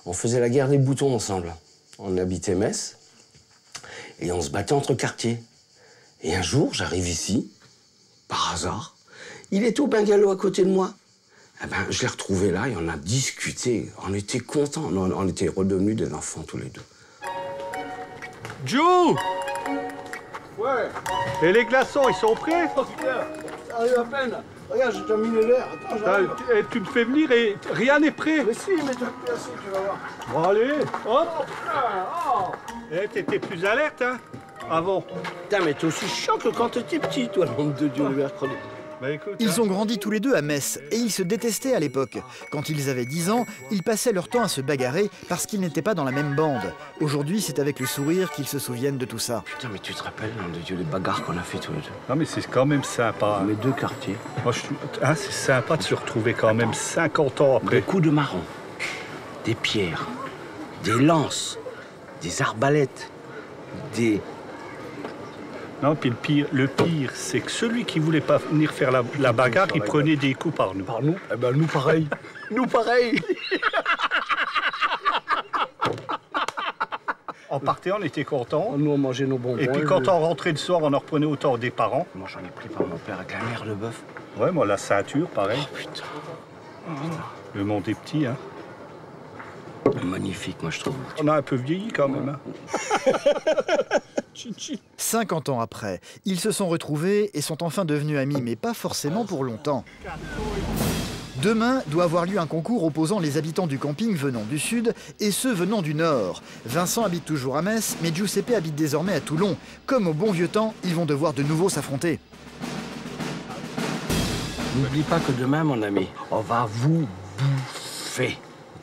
On faisait la guerre des boutons ensemble. On habitait Metz et on se battait entre quartiers. Et un jour, j'arrive ici, par hasard. Il était au bungalow à côté de moi. Eh ben, je l'ai retrouvé là et on a discuté. On était contents. On était redevenus des enfants tous les deux. Joe! Ouais. Et les glaçons, ils sont prêts? Oh putain, ça arrive à peine. Regarde, j'ai terminé l'air. Attends, j'arrive. Tu me fais venir et rien n'est prêt. Mais si, mais tu vas te placer, tu vas voir. Bon, allez, hop. Oh putain, oh. Eh, t'étais plus alerte, hein, avant. Putain, mais t'es aussi chiant que quand t'étais petit, toi, nom de Dieu, le mercredi. Bah, écoute, Ils ont grandi tous les deux à Metz et ils se détestaient à l'époque. Quand ils avaient 10 ans, ils passaient leur temps à se bagarrer parce qu'ils n'étaient pas dans la même bande. Aujourd'hui, c'est avec le sourire qu'ils se souviennent de tout ça. Putain, mais tu te rappelles, nom de Dieu, les bagarres qu'on a fait tous les deux? Non, mais c'est quand même sympa. Mes deux quartiers. Moi, c'est sympa de se retrouver quand même 50 ans après. Des coups de marron, des pierres, des lances, des arbalètes, des... Non, puis le pire, c'est que celui qui voulait pas venir faire la bagarre, il prenait des coups par nous. Par nous? Eh ben, nous pareil. Nous pareil. On partait, on était contents. Nous, on mangeait nos bonbons. Et puis quand on rentrait le soir, on en reprenait autant des parents. Moi, j'en ai pris par mon père avec la mère de bœuf. Ouais, moi, la ceinture, pareil. Oh, putain. Le monde est petit, hein. Magnifique, moi, je trouve. On a un peu vieilli, quand même, hein. 50 ans après, ils se sont retrouvés et sont enfin devenus amis, mais pas forcément pour longtemps. Demain doit avoir lieu un concours opposant les habitants du camping venant du sud et ceux venant du nord. Vincent habite toujours à Metz, mais Giuseppe habite désormais à Toulon. Comme au bon vieux temps, ils vont devoir de nouveau s'affronter. N'oublie pas que demain, mon ami, on va vous bouffer.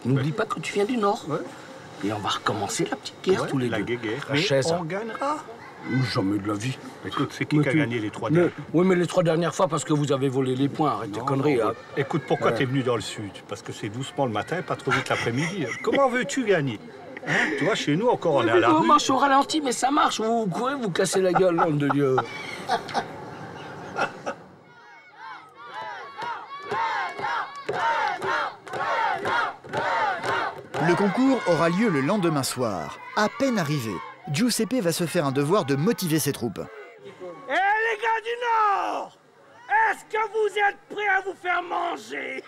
N'oublie pas que tu viens du nord. Ouais. Et on va recommencer la petite guerre tous les deux. La guéguerre. La Mais chaise. on gagnera. Jamais de la vie. Écoute, c'est qui a gagné les 3 dernières? Oui, mais les 3 dernières fois parce que vous avez volé les points. Arrête tes conneries. Non, hein. Écoute, pourquoi t'es venu dans le sud? Parce que c'est doucement le matin, pas trop vite l'après-midi. Comment veux-tu gagner? Hein? Tu vois, chez nous, encore, on est à la On rue. marche au ralenti, mais ça marche. Vous courez, vous cassez la gueule, nom de Dieu. Le concours aura lieu le lendemain soir. À peine arrivé, Giuseppe va se faire un devoir de motiver ses troupes. Eh les gars du Nord! Est-ce que vous êtes prêts à vous faire manger?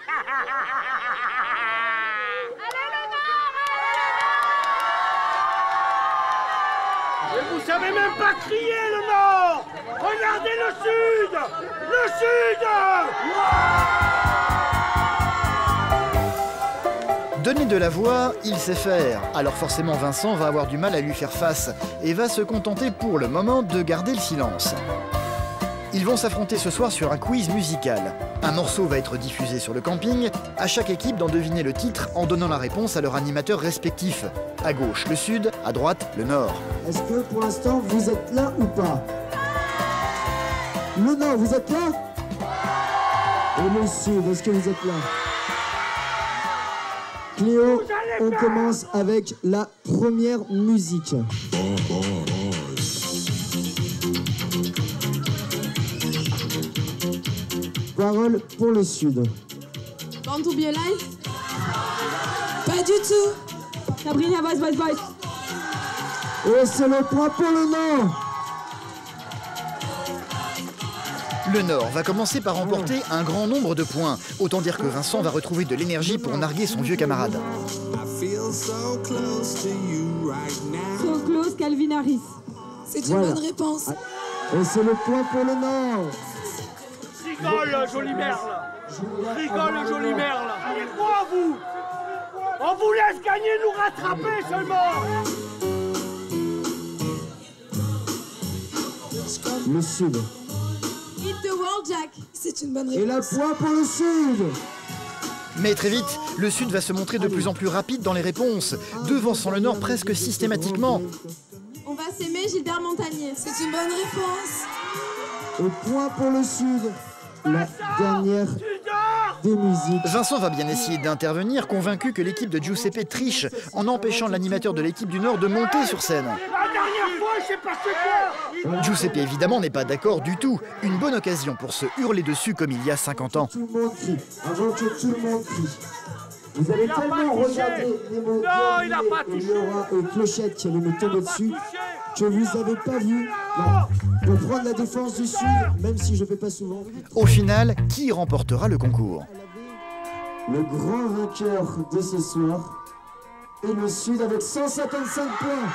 Et vous savez même pas crier le Nord! Regardez le Sud! Le Sud! Donner de la voix, il sait faire. Alors forcément, Vincent va avoir du mal à lui faire face et va se contenter pour le moment de garder le silence. Ils vont s'affronter ce soir sur un quiz musical. Un morceau va être diffusé sur le camping, à chaque équipe d'en deviner le titre en donnant la réponse à leur animateur respectif. À gauche, le sud, à droite, le nord. Est-ce que pour l'instant vous êtes là ou pas? Le nord, vous êtes là? Et le sud, est-ce que vous êtes là? Cléo, on commence avec la première musique. Parole pour le Sud. Born to be alive? Pas du tout. Sabrina, boys. Et c'est le point pour le Nord. Le Nord va commencer par remporter un grand nombre de points. Autant dire que Vincent va retrouver de l'énergie pour narguer son vieux camarade. So close, Calvin Harris. C'est une bonne réponse. Et c'est le point pour le Nord. Rigole, jolie merle. Rigole, jolie merle. Allez, quoi, vous? On vous laisse gagner, nous rattraper seulement. Le Sud. Hit the world, Jack. C'est une bonne réponse. Et la point pour le Sud. Mais très vite, le Sud va se montrer de plus en plus rapide dans les réponses, devançant le Nord presque systématiquement. On va s'aimer, Gilbert Montagnier. C'est une bonne réponse. Et point pour le Sud. La dernière des musiques. Vincent va bien essayer d'intervenir, convaincu que l'équipe de Giuseppe triche en empêchant l'animateur de l'équipe du Nord de monter sur scène. La dernière fois, je sais pas ce quoi. Giuseppe évidemment n'est pas d'accord du tout. Une bonne occasion pour se hurler dessus comme il y a 50 ans. Tout le monde crie, avant que tout le monde crie. Vous avez tellement regardé Nemo, et Laura et Clochette qui allaient me tomber dessus que vous n'avez pas vu. Non. Pour prendre la défense du Sud, même si je ne fais pas souvent. Au final, qui remportera le concours? Le grand vainqueur de ce soir est le Sud avec 155 points.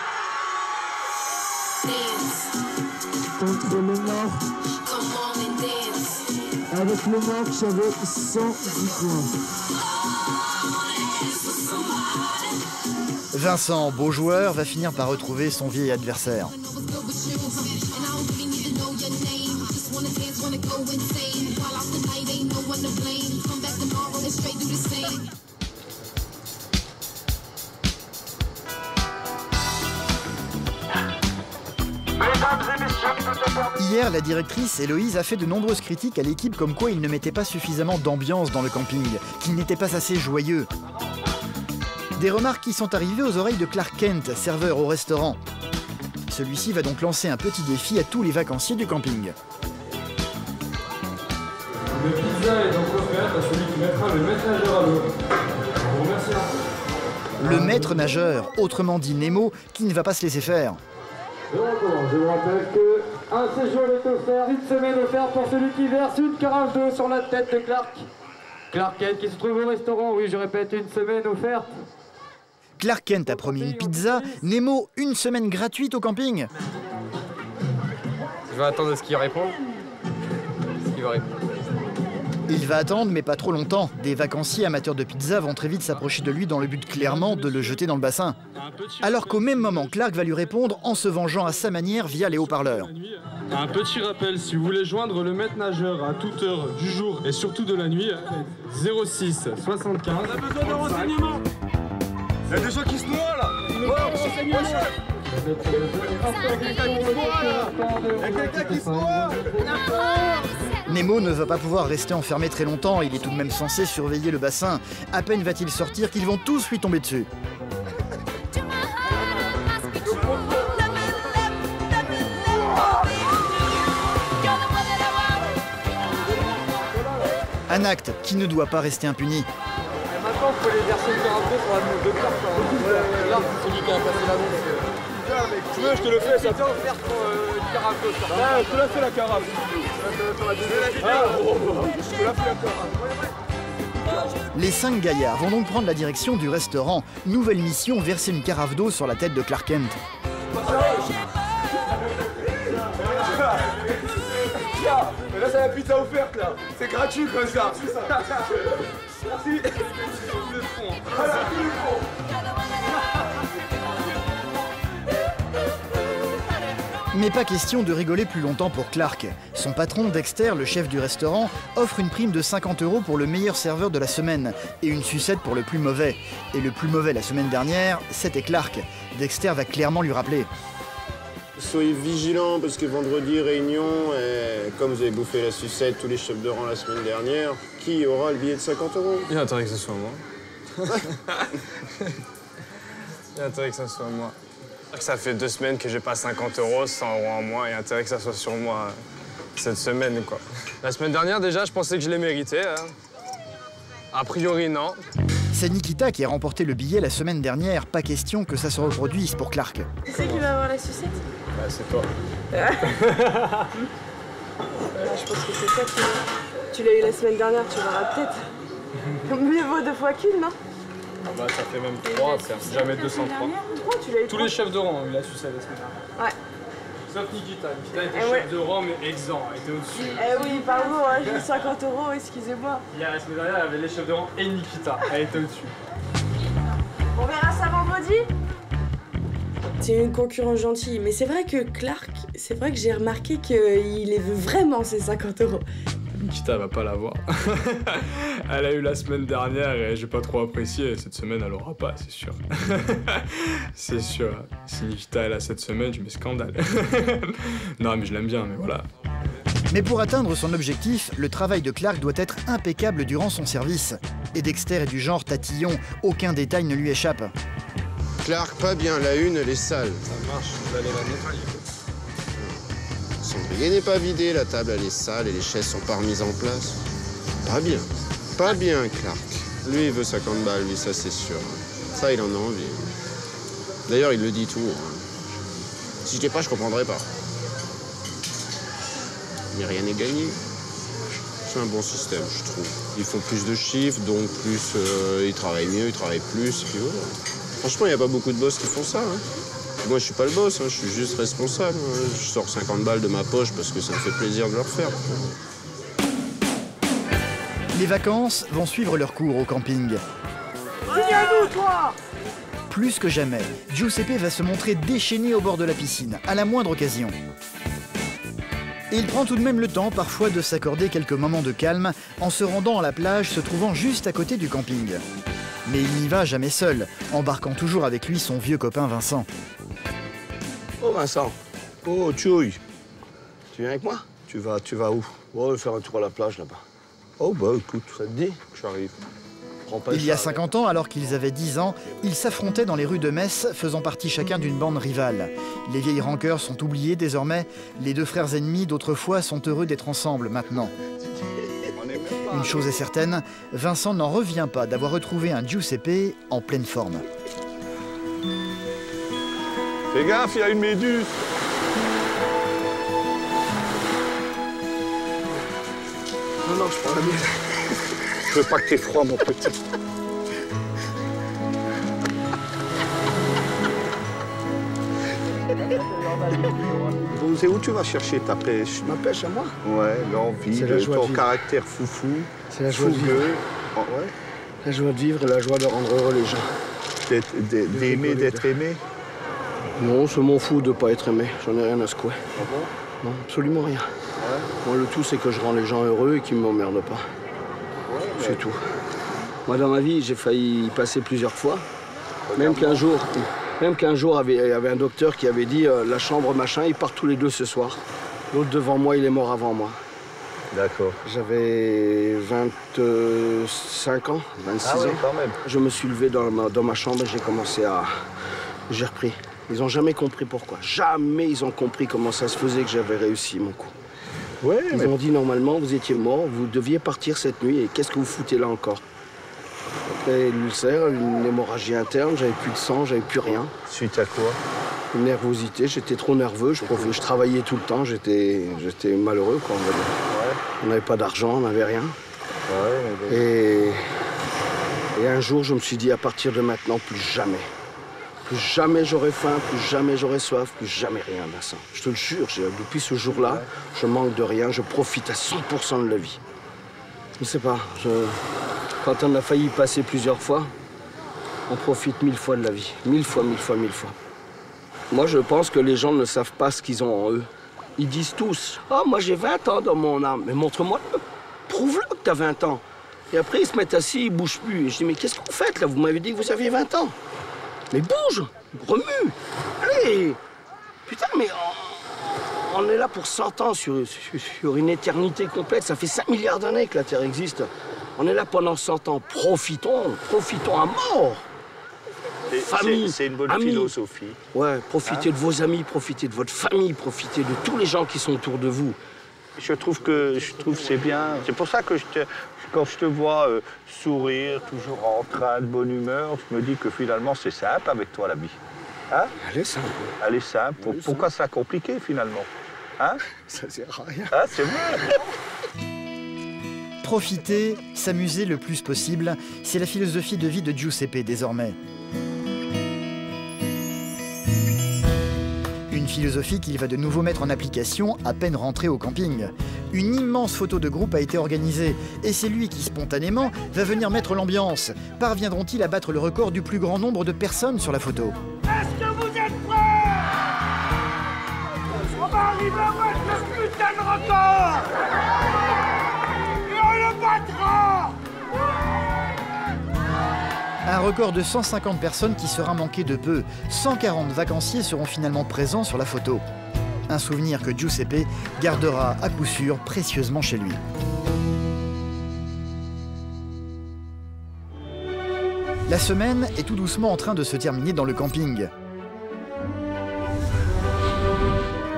Contre le Nord, avec le Nord qui avait 110 points. Vincent, beau joueur, va finir par retrouver son vieil adversaire. Hier, la directrice Héloïse a fait de nombreuses critiques à l'équipe comme quoi il ne mettait pas suffisamment d'ambiance dans le camping, qu'il n'était pas assez joyeux. Des remarques qui sont arrivées aux oreilles de Clark Kent, serveur au restaurant. Celui-ci va donc lancer un petit défi à tous les vacanciers du camping. Le pizza est donc offert à celui qui mettra le maître nageur à l'eau. Je vous remercie. Le maître nageur, autrement dit Nemo, qui ne va pas se laisser faire. Je vous rappelle qu'un séjour est offert, une semaine offerte pour celui qui verse une carafe d'eau sur la tête de Clark. Clark Kent qui se trouve au restaurant, oui je répète, une semaine offerte. Clark Kent a promis une pizza, Nemo une semaine gratuite au camping. Je vais attendre à ce qu'il réponde. Ce qu'il va répondre. Il va attendre, mais pas trop longtemps. Des vacanciers amateurs de pizza vont très vite s'approcher de lui dans le but clairement de le jeter dans le bassin. Alors qu'au même moment, Clark va lui répondre en se vengeant à sa manière via les haut-parleurs. Un petit rappel, si vous voulez joindre le maître nageur à toute heure du jour et surtout de la nuit, 06 75. On a besoin de renseignements. Il y a des gens qui se noient là. Nemo ne va pas pouvoir rester enfermé très longtemps, il est tout de même censé surveiller le bassin. À peine va-t-il sortir qu'ils vont tous lui tomber dessus. Un acte qui ne doit pas rester impuni. Maintenant, il faut les verser une carafe d'eau sur la mouche de Clark. Là, c'est celui qui a passé l'annonce. Tu veux, je te le fais, ça. Tiens, offert pour une carafe d'eau. Ah, je te la fais la carafe. Je te la fais la carafe. Les 5 gaillards vont donc prendre la direction du restaurant. Nouvelle mission, verser une carafe d'eau sur la tête de Clark Kent. Mais là, c'est la pizza offerte, là. C'est gratuit, comme ça. Merci. Mais pas question de rigoler plus longtemps pour Clark. Son patron, Dexter, le chef du restaurant, offre une prime de 50 € pour le meilleur serveur de la semaine et une sucette pour le plus mauvais. Et le plus mauvais la semaine dernière, c'était Clark. Dexter va clairement lui rappeler. Soyez vigilants parce que vendredi, réunion, et comme vous avez bouffé la sucette tous les chefs de rang la semaine dernière, qui aura le billet de 50 €? Il y a intérêt que ce soit moi. Il y a intérêt que ce soit moi. Ça fait 2 semaines que j'ai pas 50 €, 100 € en moins, et intérêt que ça soit sur moi. cette semaine, quoi. La semaine dernière, déjà, je pensais que je les méritais. Hein. A priori, non. C'est Nikita qui a remporté le billet la semaine dernière. Pas question que ça se reproduise pour Clark. Tu sais qui va avoir la sucette? Bah, c'est toi. Je pense que c'est toi qui... Tu l'as eu la semaine dernière, tu l'auras peut-être. Mieux vaut 2 fois qu'une, non? Ah bah, ça fait même 3, c'est jamais 203. Tous les chefs de rang ont eu la sucette la semaine dernière. Ouais. Sauf Nikita. Nikita était chef de rang, mais exempt. Elle était au-dessus. Eh oui, pardon, hein, j'ai eu 50 €, excusez-moi. Hier, la semaine dernière, il y avait les chefs de rang et Nikita. Elle était au-dessus. On verra ça vendredi? C'est une concurrence gentille, mais c'est vrai que Clark, c'est vrai que j'ai remarqué qu'il les veut vraiment, ces 50 €. Nikita va pas l'avoir. Elle a eu la semaine dernière et j'ai pas trop apprécié. Cette semaine, elle aura pas, c'est sûr. C'est sûr. Si Nikita elle a cette semaine, je mets scandale. Non, mais je l'aime bien, mais voilà. Mais pour atteindre son objectif, le travail de Clark doit être impeccable durant son service. Et Dexter est du genre tatillon, aucun détail ne lui échappe. Clark, pas bien, la une, elle est sale. Ça marche, vous allez la nettoyer. Cendrier n'est pas vidé, la table elle est sale et les chaises sont pas remises en place. Pas bien. Pas bien, Clark. Lui, il veut 50 balles, lui, ça c'est sûr. Ça, il en a envie. D'ailleurs, il le dit tout. Si je l'ai pas, je comprendrais pas. Mais rien n'est gagné. C'est un bon système, je trouve. Ils font plus de chiffres, donc plus, ils travaillent mieux, ils travaillent plus, puis voilà. Franchement, il n'y a pas beaucoup de boss qui font ça. Hein. Moi, je suis pas le boss, hein, je suis juste responsable. Je sors 50 balles de ma poche parce que ça me fait plaisir de leur faire. Les vacances vont suivre leur cours au camping. Viens nous, toi! Plus que jamais, Giuseppe va se montrer déchaîné au bord de la piscine, à la moindre occasion. Et il prend tout de même le temps, parfois, de s'accorder quelques moments de calme en se rendant à la plage se trouvant juste à côté du camping. Mais il n'y va jamais seul, embarquant toujours avec lui son vieux copain Vincent. Oh Vincent, oh Tchouille, tu viens avec moi? Tu vas où? On va faire un tour à la plage là-bas. Oh bah écoute, ça te dit? J'arrive. Il y a 50 ans, alors qu'ils avaient 10 ans, ils s'affrontaient dans les rues de Metz, faisant partie chacun d'une bande rivale. Les vieilles rancœurs sont oubliées désormais, les deux frères ennemis d'autrefois sont heureux d'être ensemble maintenant. Une chose est certaine, Vincent n'en revient pas d'avoir retrouvé un Giuseppe en pleine forme. Fais gaffe, il y a une méduse. Non, je prends la mienne. Je veux pas que t'aies froid, mon petit. Bon, c'est où tu vas chercher ta pêche? Ma pêche à moi? Ouais, l'envie, ton caractère foufou. C'est la joie de vivre. Oh, ouais. La joie de vivre et la joie de rendre heureux les gens. D'aimer, d'être aimé? Non, c'est mon fou de pas être aimé. J'en ai rien à secouer. Ah bon? Non, absolument rien. Ouais. Moi, le tout, c'est que je rends les gens heureux et qu'ils ne m'emmerdent pas. Ouais, mais... C'est tout. Moi, dans ma vie, j'ai failli y passer plusieurs fois. Même qu'un jour, il y avait un docteur qui avait dit la chambre machin, ils partent tous les deux ce soir. L'autre devant moi, il est mort avant moi. D'accord. J'avais 25 ans, 26 ans. Quand même. Je me suis levé dans ma chambre et j'ai commencé à... J'ai repris. Ils n'ont jamais compris pourquoi. Jamais ils ont compris comment ça se faisait que j'avais réussi mon coup. Ouais, ils m'ont dit normalement, vous étiez mort, vous deviez partir cette nuit et qu'est-ce que vous foutez là encore? Après l'ulcère, une hémorragie interne, j'avais plus de sang, j'avais plus rien. Suite à quoi? Une nervosité, j'étais trop nerveux, je travaillais tout le temps, j'étais malheureux quoi, on va dire. Ouais. On n'avait pas d'argent, on n'avait rien. Ouais, et un jour, je me suis dit à partir de maintenant, plus jamais. Plus jamais j'aurai faim, plus jamais j'aurai soif, plus jamais rien, Vincent. Je te le jure, depuis ce jour-là, je manque de rien, je profite à 100% de la vie. Je ne sais pas, quand on a failli y passer plusieurs fois, on profite 1000 fois de la vie. 1000 fois, 1000 fois, 1000 fois. Moi, je pense que les gens ne savent pas ce qu'ils ont en eux. Ils disent tous, « Oh, moi j'ai 20 ans dans mon âme. » Mais montre-moi, prouve-le que tu as 20 ans. Et après, ils se mettent assis, ils ne bougent plus. Et je dis, mais qu'est-ce que vous faites là? Vous m'avez dit que vous aviez 20 ans. Mais bouge, remue, allez. Putain, mais on est là pour 100 ans, sur une éternité complète. Ça fait 5 milliards d'années que la Terre existe. On est là pendant 100 ans. Profitons à mort. Famille, c'est une bonne amis. Philosophie. Ouais, profitez de vos amis, profitez de votre famille, profitez de tous les gens qui sont autour de vous. Je trouve que c'est bien. C'est pour ça que quand je te vois sourire, toujours en train de bonne humeur, je me dis que finalement c'est simple avec toi la vie. Hein? Elle est simple. Elle est simple. Pourquoi ça compliqué finalement? Hein? Ça sert à rien. Ah, c'est vrai. Profiter, s'amuser le plus possible, c'est la philosophie de vie de Giuseppe désormais. Une philosophie qu'il va de nouveau mettre en application à peine rentré au camping. Une immense photo de groupe a été organisée et c'est lui qui spontanément va venir mettre l'ambiance. Parviendront-ils à battre le record du plus grand nombre de personnes sur la photo? Est-ce que vous êtes prêts? On va arriver à battre ce putain de record! Et on le battra! Un record de 150 personnes qui sera manqué de peu. 140 vacanciers seront finalement présents sur la photo. Un souvenir que Giuseppe gardera à coup sûr précieusement chez lui. La semaine est tout doucement en train de se terminer dans le camping.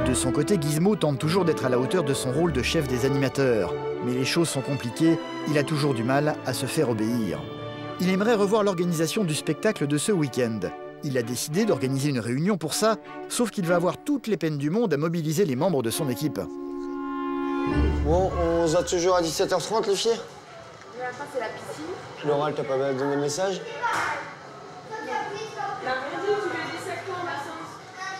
De son côté, Gizmo tente toujours d'être à la hauteur de son rôle de chef des animateurs. Mais les choses sont compliquées, il a toujours du mal à se faire obéir. Il aimerait revoir l'organisation du spectacle de ce week-end. Il a décidé d'organiser une réunion pour ça, sauf qu'il va avoir toutes les peines du monde à mobiliser les membres de son équipe. Bon, on se voit toujours à 17h30, les filles? Mais après, c'est la piscine. Laura, elle t'a pas donné le message? La radio, tu lui as dit ça quand, Maxence?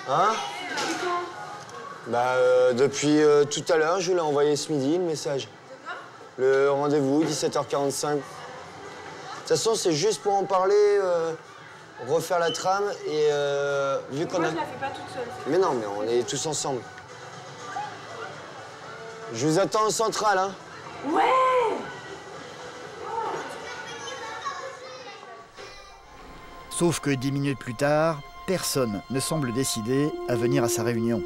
Hein? Depuis quand? Bah, depuis tout à l'heure, je lui ai envoyé ce midi, le message. Le rendez-vous, 17h45. De toute façon, c'est juste pour en parler, refaire la trame et vu qu'on a... Moi, je la fais pas toute seule. Mais non, mais on est tous ensemble. Je vous attends au central, hein. Ouais! Sauf que 10 minutes plus tard, personne ne semble décidé à venir à sa réunion.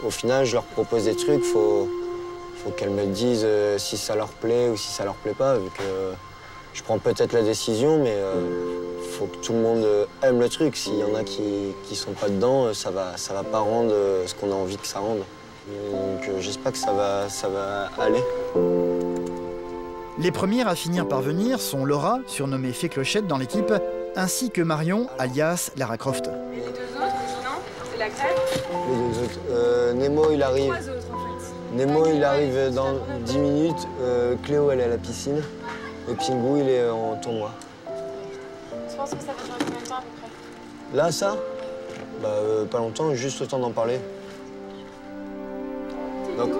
Au final, je leur propose des trucs, faut qu'elles me disent si ça leur plaît ou si ça leur plaît pas, vu que je prends peut-être la décision, mais faut que tout le monde aime le truc. S'il y en a qui sont pas dedans, ça va pas rendre ce qu'on a envie que ça rende. Donc j'espère que ça va aller. Les premières à finir par venir sont Laura, surnommée Fée Clochette dans l'équipe, ainsi que Marion, alias Lara Croft. Et les deux autres, sinon, c'est la crêpe. Les deux autres. Nemo, il arrive. 3 autres, en fait. Nemo, il arrive dans 10 minutes. Cléo, elle est à la piscine. Et Pingu, il est en tournoi. Tu penses que ça va durer combien de temps à peu près? Là, ça? Bah, pas longtemps, juste le temps d'en parler. Donc...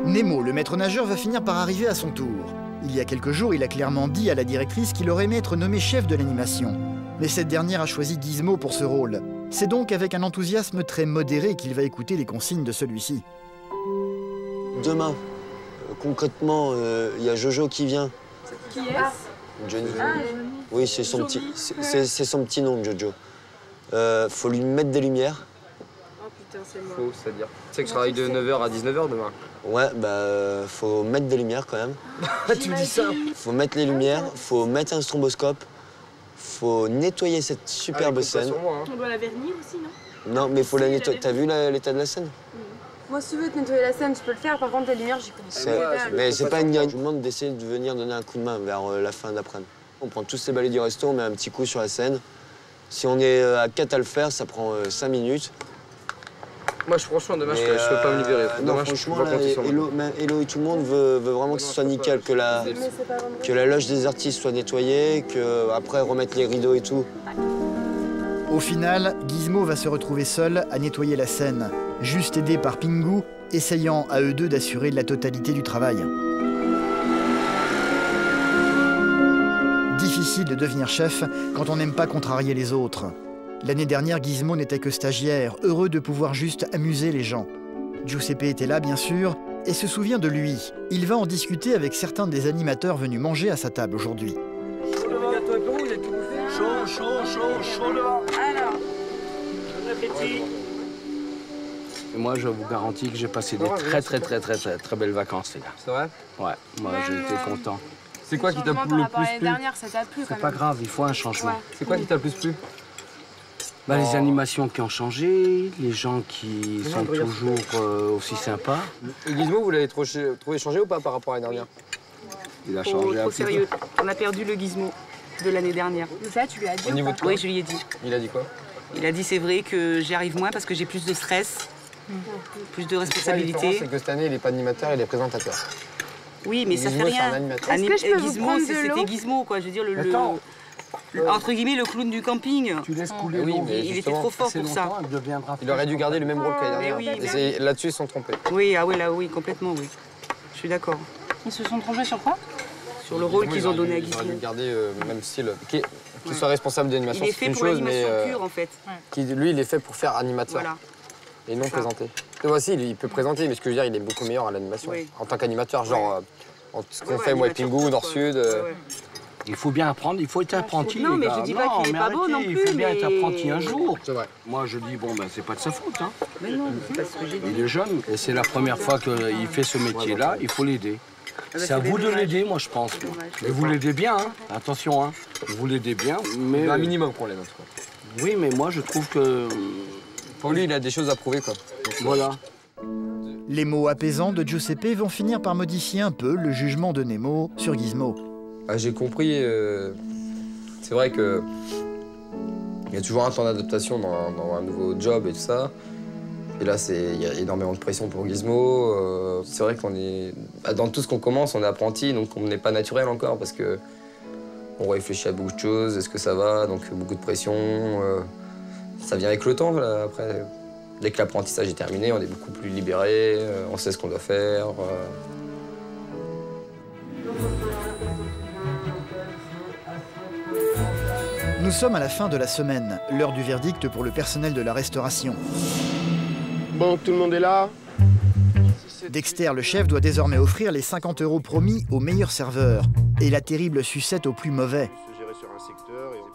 Nemo, le maître nageur, va finir par arriver à son tour. Il y a quelques jours, il a clairement dit à la directrice qu'il aurait aimé être nommé chef de l'animation. Mais cette dernière a choisi Gizmo pour ce rôle. C'est donc avec un enthousiasme très modéré qu'il va écouter les consignes de celui-ci. Demain, concrètement, il y a Jojo qui vient. Qui est-ce? Johnny. Ah, Johnny. Oui, c'est son son petit nom, Jojo. Faut lui mettre des lumières. Oh putain, c'est moi. Faut, c'est-à-dire. Tu sais que je travaille de 9h à 19h demain. Ouais, bah, faut mettre des lumières quand même. Tu dis ça? Faut mettre les lumières, faut mettre un stromboscope, faut nettoyer cette superbe scène. Sur moi, hein. On doit la vernir aussi, non? Non, mais faut la nettoyer. T'as vu l'état de la scène? Moi, si tu veux te nettoyer la scène, tu peux le faire. Par contre, les lumières, j'y connais pas. Mais c'est pas une gagne. Je vous demande d'essayer de venir donner un coup de main vers la fin d'après-midi. On prend tous ces balais du resto, on met un petit coup sur la scène. Si on est à 4 à le faire, ça prend 5 minutes. Moi, franchement, demain, je peux pas me libérer. Non, Demain, franchement, je peux pas compter sur moi. Hello et tout le monde veut vraiment que ce soit nickel, que la loge des artistes soit nettoyée, qu'après remettre les rideaux et tout. Au final, Gizmo va se retrouver seul à nettoyer la scène, juste aidé par Pingu, essayant à eux deux d'assurer la totalité du travail. Difficile de devenir chef quand on n'aime pas contrarier les autres. L'année dernière, Gizmo n'était que stagiaire, heureux de pouvoir juste amuser les gens. Giuseppe était là, bien sûr, et se souvient de lui. Il va en discuter avec certains des animateurs venus manger à sa table aujourd'hui. Chaud devant. Alors. Répétez. Et moi, je vous garantis que j'ai passé des très belles vacances, les gars. C'est vrai? Ouais, moi j'ai été content. C'est quoi qui t'a le plus plu? L'année dernière, ça t'a plu quand même. C'est pas grave, il faut un changement. Ouais. C'est quoi qui t'a le plus plu? Les animations qui ont changé, les gens qui sont toujours aussi sympas. Le Gizmo, vous l'avez trouvé changé ou pas par rapport à l'année dernière? Il a changé un trop petit sérieux. peu. On a perdu le Gizmo de l'année dernière. Ça, tu lui as dit? Au niveau de quoi? Oui, je lui ai dit. Il a dit quoi? Il a dit c'est vrai que j'y arrive moins parce que j'ai plus de stress, plus de La responsabilités. différence, c'est que cette année, il n'est pas animateur, il est présentateur. Oui, mais ça fait Gizmo, c'est rien. un animateur. Est-ce que je peux vous Gizmo, prendre de l'eau? c'était Gizmo, quoi. Je veux dire, Attends. entre guillemets, le clown du camping. Tu laisses couler Oui, l'eau. mais Il était justement, trop fort Assez pour ça. longtemps, il deviendra Il aurait dû garder le même rôle que l'année Mais dernière. oui, Et là-dessus, ils se sont trompés. Oui, ah oui, là, oui, complètement, oui. Je suis d'accord. Ils se sont trompés sur quoi? Sur le rôle qu'ils ont donné à Ils auraient Gizmo. dû garder le même style. Qu'il soit responsable d'animation, Il est c'est fait une pour chose, mais l'animation pure, en fait. lui, il est fait pour faire animateur. Voilà. Et non présenter. Et voici, il peut présenter, mais ce que je veux dire, il est beaucoup meilleur à l'animation. Oui. En tant qu'animateur, genre ce qu'on fait, animateur Pingu, pur, Nord-Sud. Il faut bien apprendre, il faut être apprenti. Non, les mais gars. je dis pas qu'il est mais pas beau arrêtez, non il plus, faut bien mais- être apprenti un jour. C'est vrai. Moi, je dis, bon, c'est pas de sa faute. Hein. Mais non, c'est pas ce que j'ai dit. Il est jeune et c'est la première fois qu'il fait ce métier-là, il faut l'aider. bah, C'est à c'est vous de dommage. l'aider, moi, je pense. Dommage. Mais vous l'aidez bien, hein. Attention, hein. Vous l'aidez bien, mais... Il y a un minimum qu'on l'aide, en tout cas. Oui, mais moi, je trouve que... Pour lui, il a des choses à prouver, quoi. Voilà. Les mots apaisants de Giuseppe vont finir par modifier un peu le jugement de Nemo sur Gizmo. J'ai compris, c'est vrai que il y a toujours un temps d'adaptation dans un nouveau job et tout ça. Et là, il y a énormément de pression pour Gizmo. C'est vrai qu'on est, dans tout ce qu'on commence, on est apprenti, donc on n'est pas naturel encore parce que on réfléchit à beaucoup de choses. Est-ce que ça va? Donc beaucoup de pression. Ça vient avec le temps. Là, après, dès que l'apprentissage est terminé, on est beaucoup plus libéré. On sait ce qu'on doit faire. Nous sommes à la fin de la semaine, l'heure du verdict pour le personnel de la restauration. Bon, tout le monde est là? Dexter, le chef, doit désormais offrir les 50 € promis au meilleur serveur et la terrible sucette au plus mauvais.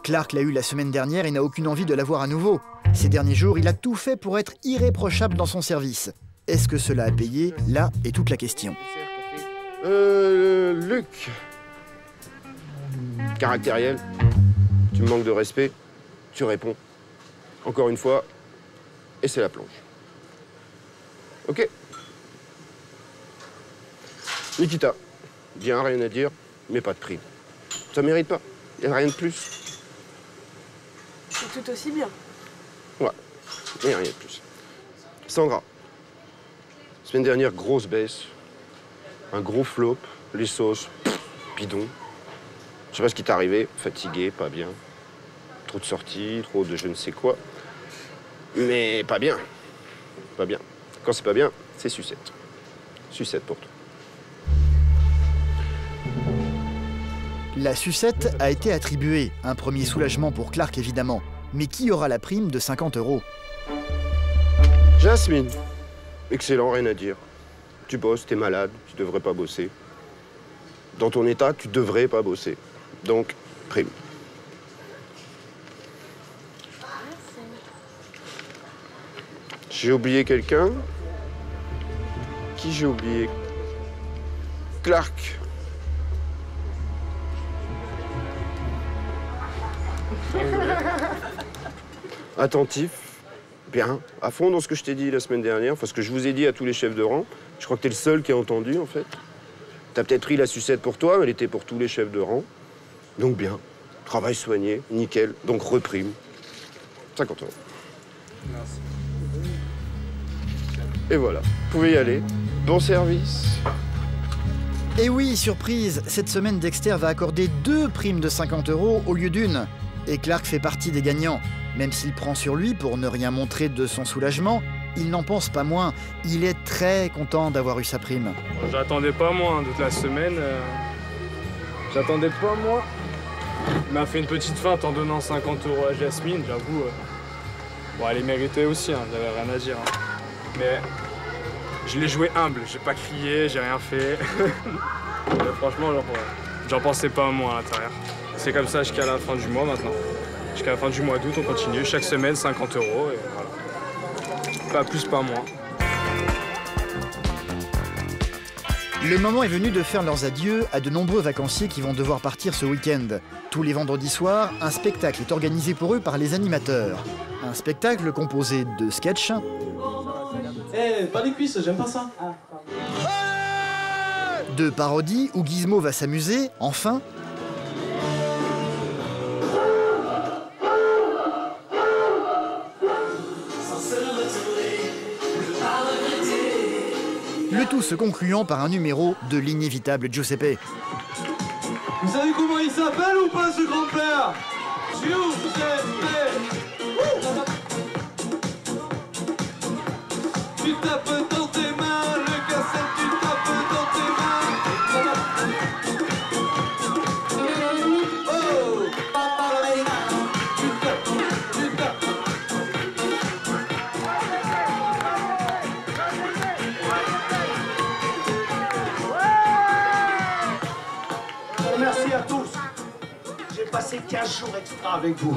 Clark l'a eu la semaine dernière et n'a aucune envie de l'avoir à nouveau. Ces derniers jours, il a tout fait pour être irréprochable dans son service. Est-ce que cela a payé? Là est toute la question. Luc. Caractériel. Tu me manques de respect, tu réponds. Encore une fois, et c'est la planche. Ok. Nikita, bien, rien à dire, mais pas de prix. Ça mérite pas, y a rien de plus. C'est tout aussi bien. Ouais, et rien de plus. Sandra, semaine dernière, grosse baisse, un gros flop, les sauces, bidon. Je sais pas ce qui t'est arrivé, fatigué, pas bien. Trop de sorties, trop de je ne sais quoi. Mais pas bien. Pas bien. Quand c'est pas bien, c'est sucette. Sucette pour toi. La sucette a été attribuée, un premier soulagement pour Clark évidemment. Mais qui aura la prime de 50 €? Jasmine. Excellent, rien à dire. Tu bosses, t'es malade, tu devrais pas bosser. Dans ton état, tu devrais pas bosser. Donc, prime. J'ai oublié quelqu'un. Qui j'ai oublié? Clark. Attentif, bien, à fond dans ce que je t'ai dit la semaine dernière, enfin ce que je vous ai dit à tous les chefs de rang. Je crois que t'es le seul qui a entendu, en fait. T'as peut-être pris la sucette pour toi, mais elle était pour tous les chefs de rang. Donc bien, travail soigné, nickel, donc reprime. 50 €. Merci. Et voilà, vous pouvez y aller. Bon service. Et oui, surprise, cette semaine Dexter va accorder 2 primes de 50 € au lieu d'une. Et Clark fait partie des gagnants. Même s'il prend sur lui pour ne rien montrer de son soulagement, il n'en pense pas moins. Il est très content d'avoir eu sa prime. J'attendais pas moins toute la semaine. J'attendais pas moins. Il m'a fait une petite feinte en donnant 50 € à Jasmine, j'avoue. Bon, elle est méritée aussi, hein, j'avais rien à dire. Hein. Mais je l'ai joué humble, j'ai pas crié, j'ai rien fait. Mais franchement, j'en pensais pas moins à l'intérieur. C'est comme ça jusqu'à la fin du mois maintenant. Jusqu'à la fin du mois d'août, on continue. Chaque semaine, 50 € et voilà. Pas plus, pas moins. Le moment est venu de faire leurs adieux à de nombreux vacanciers qui vont devoir partir ce week-end. Tous les vendredis soirs, un spectacle est organisé pour eux par les animateurs. Un Un spectacle composé de sketchs. Eh, pas les cuisses, j'aime pas ça. De parodies où Gizmo va s'amuser, enfin. Le tout se concluant par un numéro de l'inévitable Giuseppe. Vous savez comment il s'appelle ou pas ce grand-père? Giuseppe. Tu tapes dans tes mains, le cassette, tu tapes dans tes mains. Oh, tu tapes. Merci à tous. J'ai passé 15 jours extra avec vous.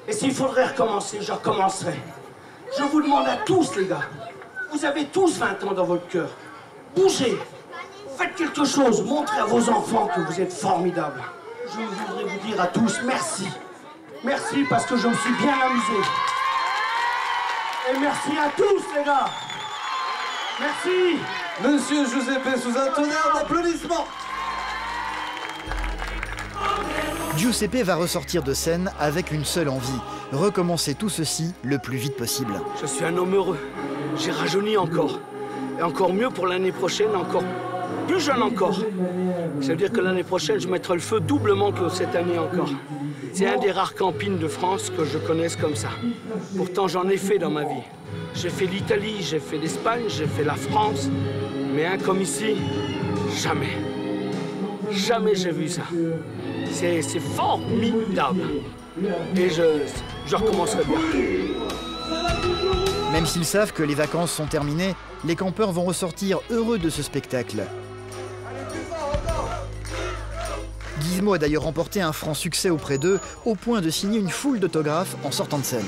Et s'il faudrait recommencer, je recommencerai. Je vous demande à tous, les gars. Vous avez tous 20 ans dans votre cœur. Bougez. Faites quelque chose. Montrez à vos enfants que vous êtes formidables. Je voudrais vous dire à tous merci. Merci parce que je me suis bien amusé. Et merci à tous, les gars. Merci. Monsieur Giuseppe sous un tonnerre d'applaudissements. Giuseppe va ressortir de scène avec une seule envie, recommencer tout ceci le plus vite possible. Je suis un homme heureux. J'ai rajeuni encore. Et encore mieux pour l'année prochaine, encore plus jeune encore. Ça veut dire que l'année prochaine, je mettrai le feu doublement que cette année encore. C'est un des rares campings de France que je connaisse comme ça. Pourtant, j'en ai fait dans ma vie. J'ai fait l'Italie, j'ai fait l'Espagne, j'ai fait la France. Mais un comme ici, jamais. Jamais j'ai vu ça. C'est formidable. Et je recommencerai bien. Même s'ils savent que les vacances sont terminées, les campeurs vont ressortir heureux de ce spectacle. Gizmo a d'ailleurs remporté un franc succès auprès d'eux, au point de signer une foule d'autographes en sortant de scène.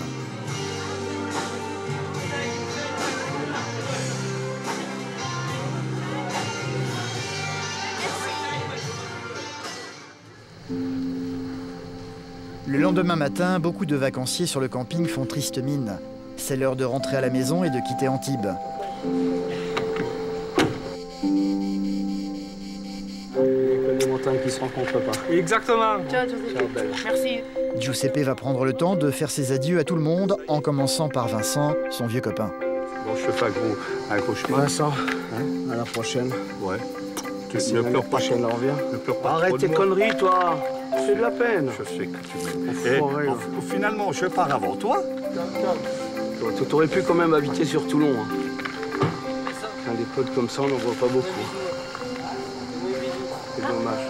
Le lendemain matin, beaucoup de vacanciers sur le camping font triste mine. C'est l'heure de rentrer à la maison et de quitter Antibes. Les montagnes qui se rencontrent pas. Exactement. Ciao, Giuseppe. Merci. Giuseppe va prendre le temps de faire ses adieux à tout le monde, en commençant par Vincent, son vieux copain. Bon, je fais pas un gros chemin. Vincent, à la prochaine. Ouais. Si l'année prochaine, on revient. Ne pleure pas. Arrête tes conneries, toi. C'est de la peine. Je sais que tu m'aimes. Finalement, je pars avant toi. Tu aurais pu quand même habiter sur Toulon. Hein. Des potes comme ça, on n'en voit pas beaucoup. C'est dommage.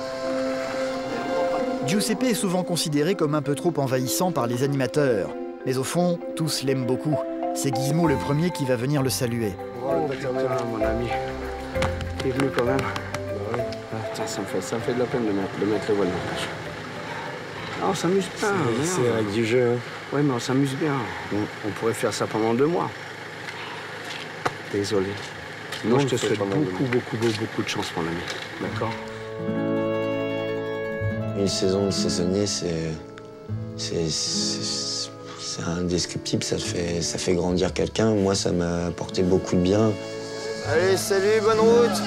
Giuseppe est souvent considéré comme un peu trop envahissant par les animateurs. Mais au fond, tous l'aiment beaucoup. C'est Gizmo le premier qui va venir le saluer. Oh putain, mon ami. T'es venu quand même. Putain, ça me fait de la peine de mettre les voiles dans la page. Ah, on s'amuse bien. C'est avec du jeu. Hein. Oui, mais on s'amuse bien. On pourrait faire ça pendant 2 mois. Désolé. Moi, je te souhaite beaucoup de chance, mon ami. D'accord? Une saison de saisonnier, c'est indescriptible. Ça fait grandir quelqu'un. Moi, ça m'a apporté beaucoup de bien. Allez, salut, bonne route.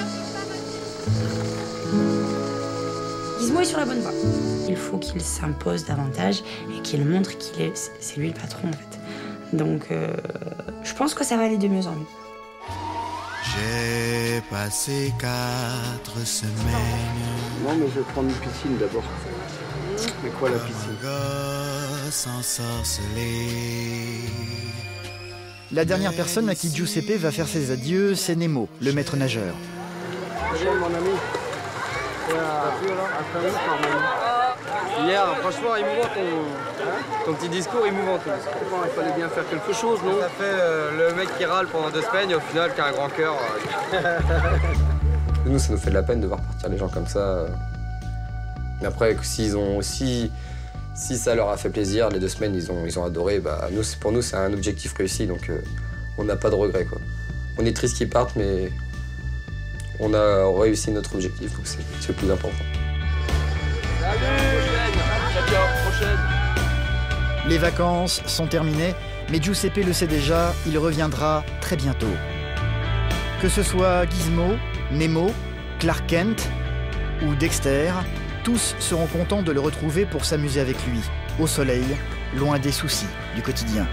Gizmo est sur la bonne voie. Il faut qu'il s'impose davantage et qu'il montre c'est lui le patron en fait. Donc je pense que ça va aller de mieux en mieux. J'ai passé 4 semaines. Non mais je vais prendre une piscine d'abord. Mais quoi la piscine? La dernière personne à qui Giuseppe va faire ses adieux, c'est Nemo, le maître nageur. Salut mon ami. Hier, franchement, émouvant ton petit discours, émouvant. Il fallait bien faire quelque chose, non? Ça fait le mec qui râle pendant 2 semaines et au final qui a un grand cœur. Nous, ça nous fait de la peine de voir partir les gens comme ça. Mais après, si ça leur a fait plaisir, les 2 semaines, ils ont adoré, bah, pour nous, c'est un objectif réussi, donc on n'a pas de regrets, quoi. On est triste qu'ils partent, mais on a réussi notre objectif, donc c'est le plus important. Salut, prochaine. Les vacances sont terminées, Mais Giuseppe le sait déjà, il reviendra très bientôt. Que ce soit Gizmo, Nemo, Clark Kent ou Dexter, tous seront contents de le retrouver pour s'amuser avec lui, au soleil, loin des soucis du quotidien.